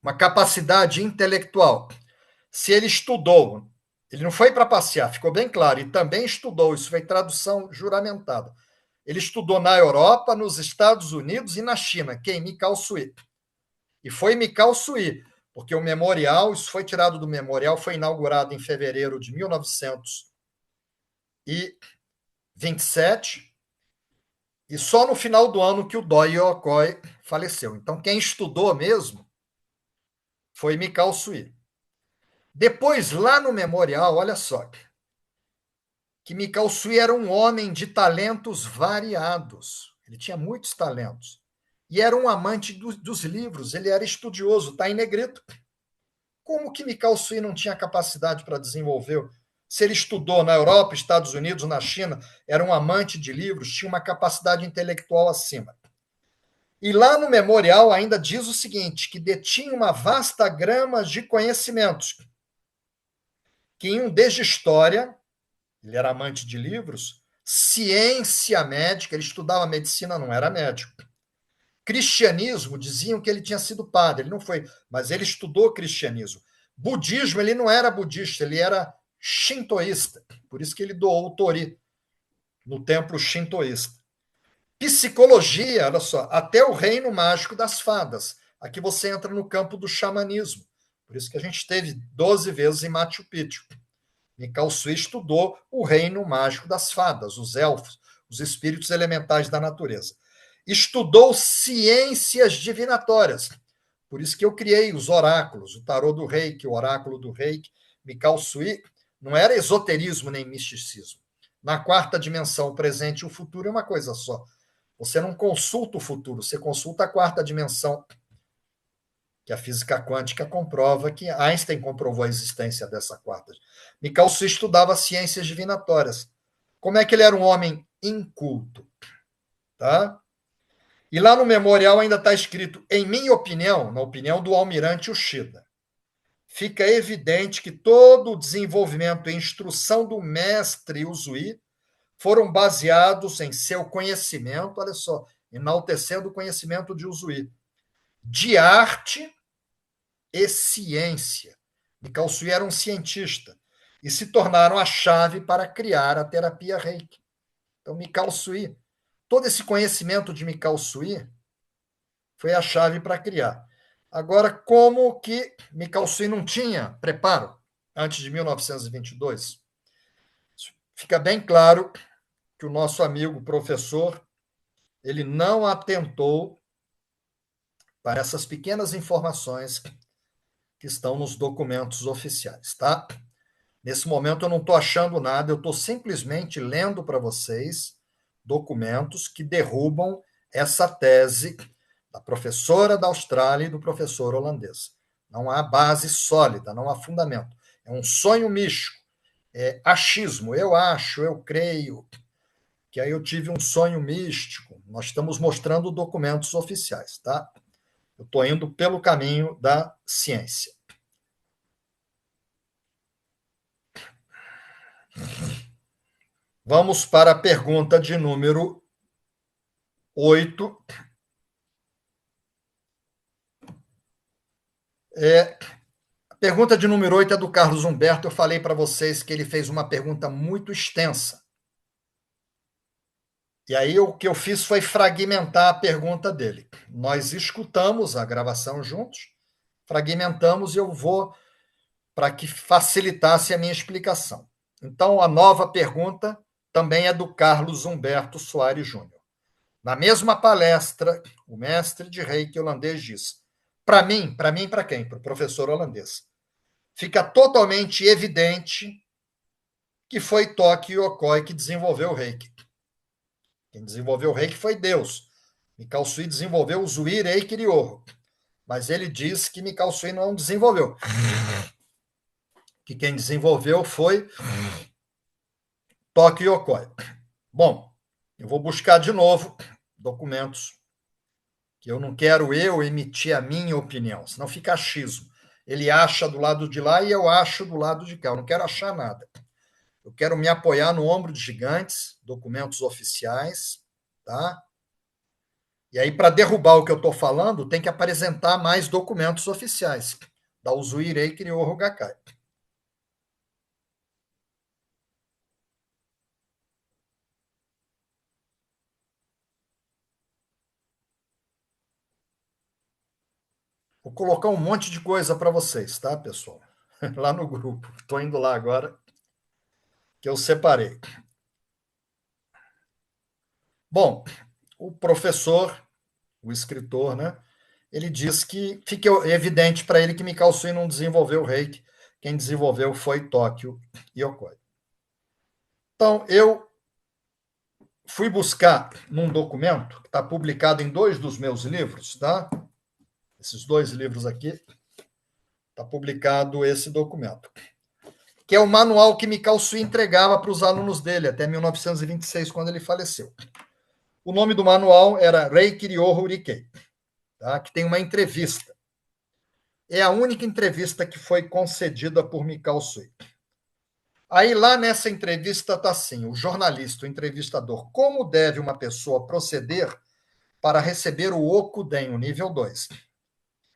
uma capacidade intelectual? Se ele estudou, ele não foi para passear, ficou bem claro, e também estudou, isso foi tradução juramentada. Ele estudou na Europa, nos Estados Unidos e na China. Quem? Mikao Sui. E foi Mikao Sui, porque o memorial, isso foi tirado do memorial, foi inaugurado em fevereiro de 1927, e só no final do ano que o Doi Yokoi faleceu. Então, quem estudou mesmo foi Mikao Sui. Depois, lá no memorial, olha só, que Mikao Sui era um homem de talentos variados. Ele tinha muitos talentos. E era um amante dos livros, ele era estudioso, está em negrito. Como que Mikao Sui não tinha capacidade para desenvolver? Se ele estudou na Europa, Estados Unidos, na China, era um amante de livros, tinha uma capacidade intelectual acima. E lá no memorial ainda diz o seguinte, que detinha uma vasta gama de conhecimentos, que iam desde história, ele era amante de livros, ciência médica, ele estudava medicina, não era médico. Cristianismo, diziam que ele tinha sido padre, ele não foi, mas ele estudou cristianismo. Budismo, ele não era budista, ele era shintoísta, por isso que ele doou o tori no templo shintoísta. Psicologia, olha só, até o reino mágico das fadas. Aqui você entra no campo do xamanismo, por isso que a gente teve 12 vezes em Machu Picchu. Mikao Sui estudou o reino mágico das fadas, os elfos, os espíritos elementais da natureza. Estudou ciências divinatórias. Por isso que eu criei os oráculos, o tarô do reiki, o oráculo do reiki. Mikao Sui não era esoterismo nem misticismo. Na quarta dimensão, o presente e o futuro é uma coisa só. Você não consulta o futuro, você consulta a quarta dimensão, que a física quântica comprova, que Einstein comprovou a existência dessa quarta. Mikao Sui estudava ciências divinatórias. Como é que ele era um homem inculto? Tá? E lá no memorial ainda está escrito, em minha opinião, na opinião do almirante Uchida, fica evidente que todo o desenvolvimento e instrução do mestre Uzui foram baseados em seu conhecimento, olha só, enaltecendo o conhecimento de Uzui, de arte e ciência. Mikao Sui era um cientista e se tornaram a chave para criar a terapia Reiki. Então, Mikao Sui, todo esse conhecimento de Mikao Sui foi a chave para criar. Agora, como que Mikao Sui não tinha preparo antes de 1922? Fica bem claro que o nosso amigo professor, ele não atentou para essas pequenas informações que estão nos documentos oficiais, tá? Nesse momento eu não estou achando nada, eu estou simplesmente lendo para vocês documentos que derrubam essa tese da professora da Austrália e do professor holandês. Não há base sólida, não há fundamento. É um sonho místico, é achismo. Eu acho, eu creio, que aí eu tive um sonho místico. Nós estamos mostrando documentos oficiais, tá? Eu estou indo pelo caminho da ciência. Vamos para a pergunta de número 8. A pergunta de número 8 é do Carlos Humberto. Eu falei para vocês que ele fez uma pergunta muito extensa. E aí o que eu fiz foi fragmentar a pergunta dele. Nós escutamos a gravação juntos, fragmentamos e eu vou para que facilitasse a minha explicação. Então, a nova pergunta também é do Carlos Humberto Soares Júnior. Na mesma palestra, o mestre de Reiki holandês diz: para mim, para quem? Para o professor holandês. Fica totalmente evidente que foi Toki Yokoi que desenvolveu o Reiki. Quem desenvolveu o Reiki foi Deus. Mikao Sui desenvolveu o Zui Reiki Ryoho. Mas ele diz que Mikao Sui não desenvolveu. Que quem desenvolveu foi Toki Yokoi. Bom, eu vou buscar de novo documentos, que eu não quero eu emitir a minha opinião, senão fica achismo. Ele acha do lado de lá e eu acho do lado de cá. Eu não quero achar nada. Eu quero me apoiar no ombro de gigantes, documentos oficiais, tá? E aí, para derrubar o que eu estou falando, tem que apresentar mais documentos oficiais da Uzui Reiki Ryoho Gakkai. Vou colocar um monte de coisa para vocês, tá, pessoal? Lá no grupo. Estou indo lá agora, que eu separei. Bom, o professor, o escritor, né? Ele diz que fica evidente para ele que Mikao Sui não desenvolveu o Reiki. Quem desenvolveu foi Tóquio Yokoi. Então, eu fui buscar num documento que está publicado em 2 dos meus livros, tá? Esses 2 livros aqui, está publicado esse documento, que é o manual que Mikao Sui entregava para os alunos dele até 1926, quando ele faleceu. O nome do manual era Reiki Ryoho Rikei, tá? Que tem uma entrevista. É a única entrevista que foi concedida por Mikao Sui. Aí lá nessa entrevista está assim, o jornalista, o entrevistador, como deve uma pessoa proceder para receber o Okuden, o nível 2?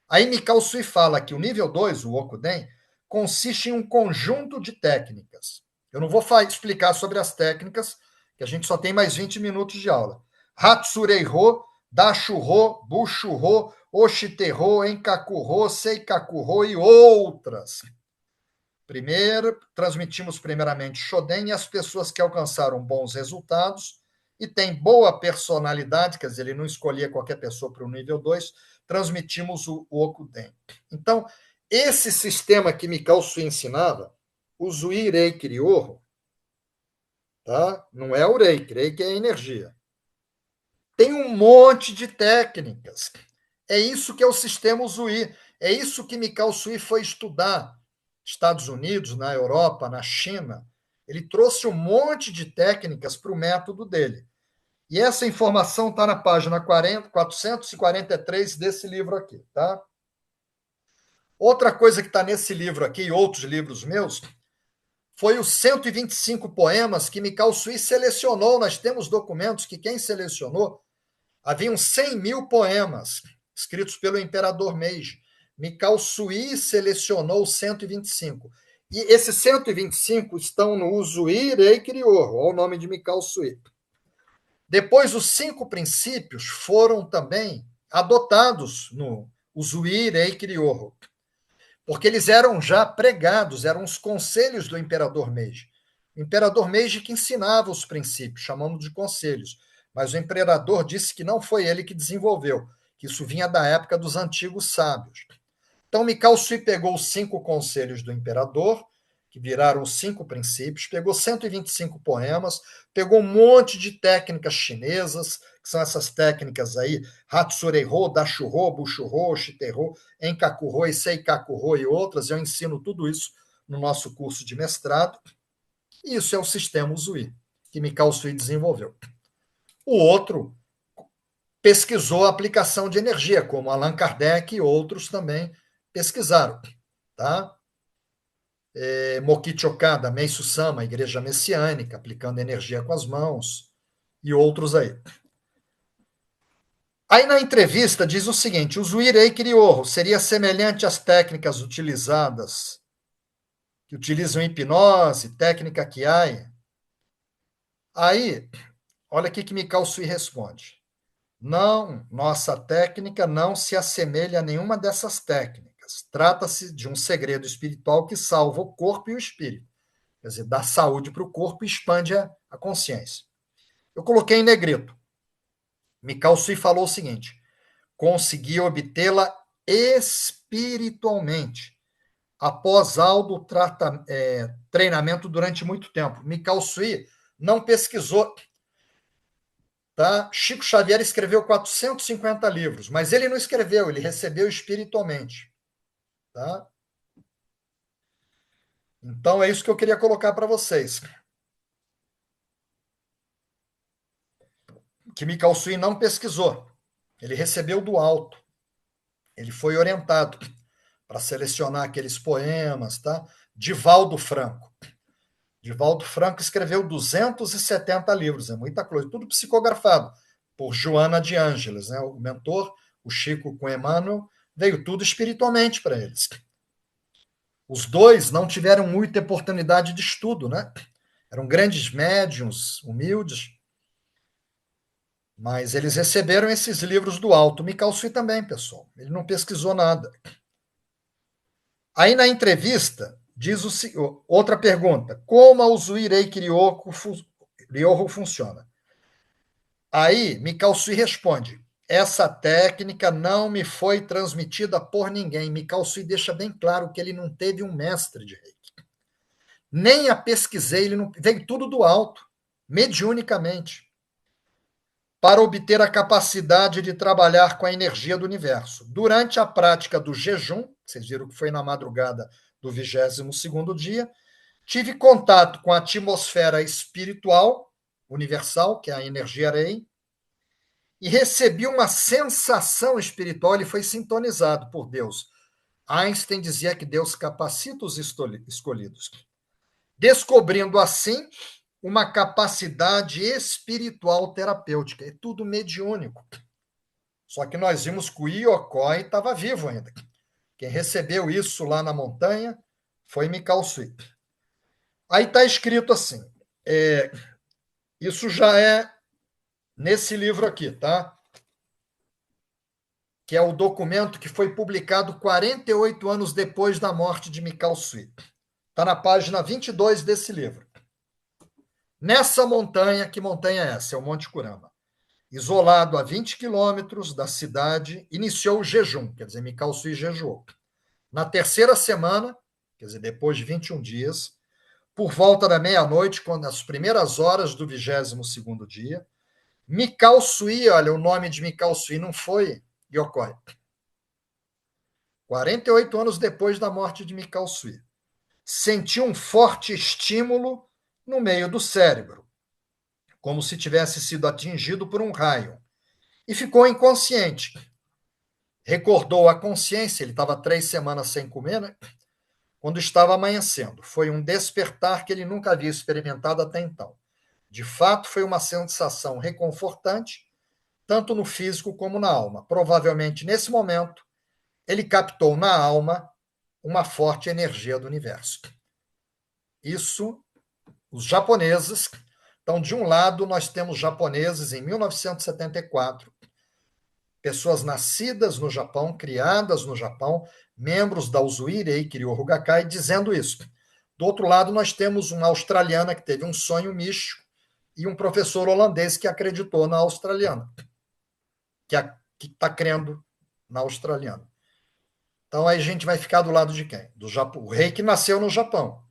Aí Mikao Sui fala que o nível 2, o Okuden, consiste em um conjunto de técnicas. Eu não vou explicar sobre as técnicas, que a gente só tem mais 20 minutos de aula. Hatsurei-ho, Dashu-ho, Bushu-ho, Oshite-ho, Enkaku-ho, Seikaku-ho e outras. Primeiro, transmitimos primeiramente Shoden e as pessoas que alcançaram bons resultados e têm boa personalidade, quer dizer, ele não escolhia qualquer pessoa para o nível 2, transmitimos o Okuden. Então, esse sistema que Mikao Sui ensinava, o Zui Reiki Ryoho, tá? Não é o Reiki, Reiki é energia. Tem um monte de técnicas. É isso que é o sistema Zui. É isso que Mikao Sui foi estudar. Estados Unidos, na Europa, na China. Ele trouxe um monte de técnicas para o método dele. E essa informação está na página 443 desse livro aqui, tá? Outra coisa que está nesse livro aqui e outros livros meus foi os 125 poemas que Mikao Sui selecionou. Nós temos documentos que quem selecionou, haviam 100 mil poemas escritos pelo imperador Meiji. Mikao Sui selecionou 125. E esses 125 estão no Uzui Reiki Ryoho, olha o nome de Mikao Sui. Depois, os 5 princípios foram também adotados no Uzui Reiki Ryoho, porque eles eram já pregados, eram os conselhos do imperador Meiji. O imperador Meiji que ensinava os princípios, chamando de conselhos, mas o imperador disse que não foi ele que desenvolveu, que isso vinha da época dos antigos sábios. Então, Mikao Sui pegou os 5 conselhos do imperador, que viraram os 5 princípios, pegou 125 poemas, pegou um monte de técnicas chinesas, que são essas técnicas aí, Hatsurei-ho, Dashu-ho, Bushu-ho, Shite-ho, Enkaku-ho e Seikaku-ho e outras. Eu ensino tudo isso no nosso curso de mestrado. E isso é o sistema Uzui, que Mikao Sui desenvolveu. O outro pesquisou a aplicação de energia, como Allan Kardec e outros também pesquisaram, tá? Mokichi Okada, Meisu Sama, Igreja Messiânica, aplicando energia com as mãos, e outros aí. Aí na entrevista diz o seguinte: o Zui Reiki Ryoho seria semelhante às técnicas utilizadas, que utilizam hipnose, técnica Kiai. Aí, olha aqui que Mikao Sui responde. Não, nossa técnica não se assemelha a nenhuma dessas técnicas. Trata-se de um segredo espiritual que salva o corpo e o espírito. Quer dizer, dá saúde para o corpo e expande a consciência. Eu coloquei em negrito. Mikao Sui falou o seguinte: consegui obtê-la espiritualmente, após alto treinamento durante muito tempo. Mikao Sui não pesquisou. Tá? Chico Xavier escreveu 450 livros, mas ele não escreveu, ele recebeu espiritualmente. Tá? Então é isso que eu queria colocar para vocês. Que Mikao Sui não pesquisou, ele recebeu do alto, ele foi orientado para selecionar aqueles poemas, tá? Divaldo Franco. Divaldo Franco escreveu 270 livros, é muita coisa, tudo psicografado por Joana de Ângeles, né? O mentor, o Chico com Emmanuel, veio tudo espiritualmente para eles. Os dois não tiveram muita oportunidade de estudo, né? Eram grandes médiuns, humildes, mas eles receberam esses livros do alto. Mikao Sui também, pessoal. Ele não pesquisou nada. Aí na entrevista, diz outra pergunta: como a Usuirei Ryoho funciona? Aí Mikao Sui responde: essa técnica não me foi transmitida por ninguém. Mikao Sui deixa bem claro que ele não teve um mestre de Reiki. Nem a pesquisei, ele não veio tudo do alto, mediunicamente, para obter a capacidade de trabalhar com a energia do universo. Durante a prática do jejum, vocês viram que foi na madrugada do 22º dia, tive contato com a atmosfera espiritual universal, que é a energia Rei, e recebi uma sensação espiritual, ele foi sintonizado por Deus. Einstein dizia que Deus capacita os escolhidos, descobrindo assim uma capacidade espiritual terapêutica. É tudo mediúnico. Só que nós vimos que o Yokoi estava vivo ainda. Quem recebeu isso lá na montanha foi Mikao Sui. Aí está escrito assim, isso já é nesse livro aqui, tá? Que é o documento que foi publicado 48 anos depois da morte de Mikao Sui. Está na página 22 desse livro. Nessa montanha, que montanha é essa? É o Monte Kurama. Isolado a 20 quilômetros da cidade, iniciou o jejum, quer dizer, Mikao Sui jejuou. Na terceira semana, quer dizer, depois de 21 dias, por volta da meia-noite, quando as primeiras horas do 22º dia, Mikao Sui, olha, o nome de Mikao Sui não foi Yokoi. 48 anos depois da morte de Mikao Sui, sentiu um forte estímulo no meio do cérebro, como se tivesse sido atingido por um raio, e ficou inconsciente. Recordou a consciência, ele estava 3 semanas sem comer, né? Quando estava amanhecendo. Foi um despertar que ele nunca havia experimentado até então. De fato, foi uma sensação reconfortante, tanto no físico como na alma. Provavelmente, nesse momento, ele captou na alma uma forte energia do universo. Isso, os japoneses. Então, de um lado, nós temos japoneses em 1974, pessoas nascidas no Japão, criadas no Japão, membros da Usui Reiki Ryoho Gakkai, dizendo isso. Do outro lado, nós temos uma australiana que teve um sonho místico e um professor holandês que acreditou na australiana, que está crendo na australiana. Então, aí a gente vai ficar do lado de quem? Do Japão. O Reiki nasceu no Japão.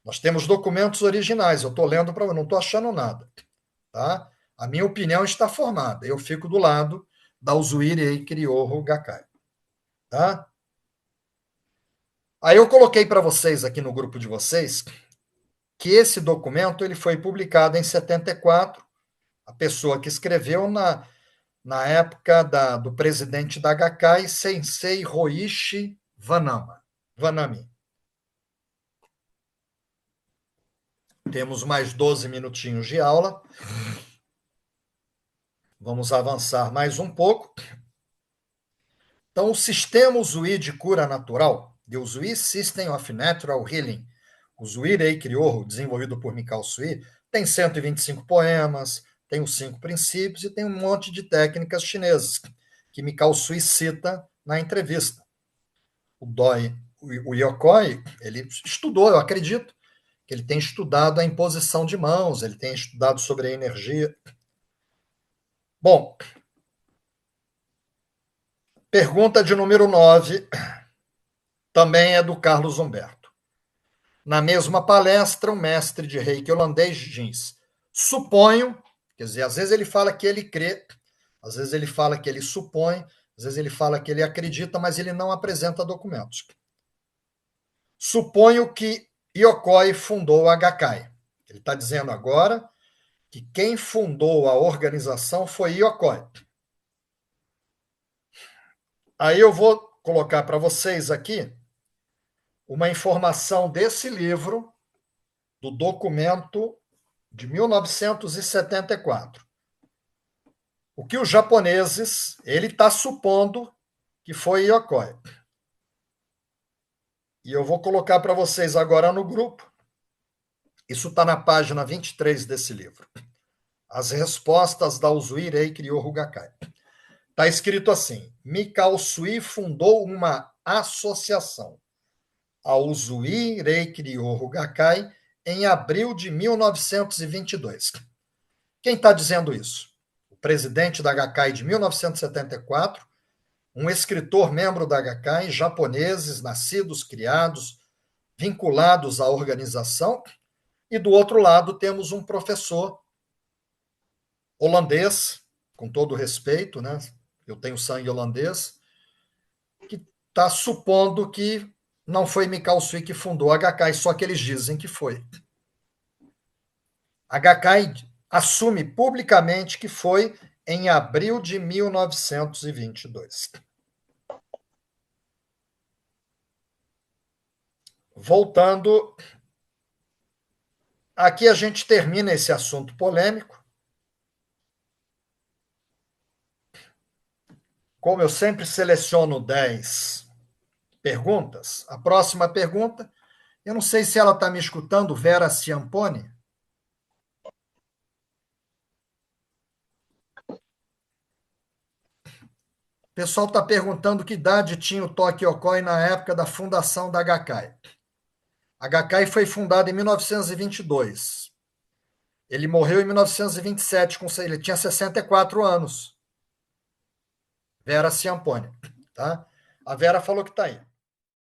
Nós temos documentos originais, eu estou lendo para não estou achando nada. Tá? A minha opinião está formada. Eu fico do lado da Usui Reiki Ryoho Gakkai. Tá? Aí eu coloquei para vocês aqui no grupo de vocês que esse documento ele foi publicado em 74. A pessoa que escreveu na época do presidente da Gakkai, Sensei Hoichi Vanami. Temos mais 12 minutinhos de aula. Vamos avançar mais um pouco. Então, o sistema Usui de cura natural, the Usui System of Natural Healing, Usui Reiki Ryoho, desenvolvido por Mikao Sui, tem 125 poemas, tem os 5 princípios e tem um monte de técnicas chinesas que Mikao Sui cita na entrevista. O Yokoi, ele estudou, eu acredito, que ele tem estudado a imposição de mãos, ele tem estudado sobre a energia. Bom, pergunta de número 9, também é do Carlos Humberto. Na mesma palestra, um mestre de reiki holandês diz: suponho, quer dizer, às vezes ele fala que ele crê, às vezes ele fala que ele supõe, às vezes ele fala que ele acredita, mas ele não apresenta documentos. Suponho que Yokoi fundou a Gakkai. Ele está dizendo agora que quem fundou a organização foi Yokoi. Aí eu vou colocar para vocês aqui uma informação desse livro, do documento de 1974. O que os japoneses, ele está supondo que foi Yokoi. E eu vou colocar para vocês agora no grupo. Isso está na página 23 desse livro. As respostas da Uzui Reiki Ryoho Gakkai. Está escrito assim: Mikao Sui fundou uma associação, a Uzui Reiki Ryoho Gakkai, em abril de 1922. Quem está dizendo isso? O presidente da Gakkai de 1974, um escritor membro da Gakkai, japoneses, nascidos, criados, vinculados à organização, e do outro lado temos um professor holandês, com todo respeito, né? Eu tenho sangue holandês, que está supondo que não foi Mikao Sui que fundou a Gakkai, só que eles dizem que foi. A Gakkai assume publicamente que foi em abril de 1922. Voltando, aqui a gente termina esse assunto polêmico. Como eu sempre seleciono 10 perguntas, a próxima pergunta, eu não sei se ela está me escutando, Vera Ciampone. O pessoal está perguntando que idade tinha o Toki Yokoi na época da fundação da Gakkai. A Gakkai foi fundada em 1922. Ele morreu em 1927, ele tinha 64 anos. Vera Ciampone. Tá? A Vera falou que está aí.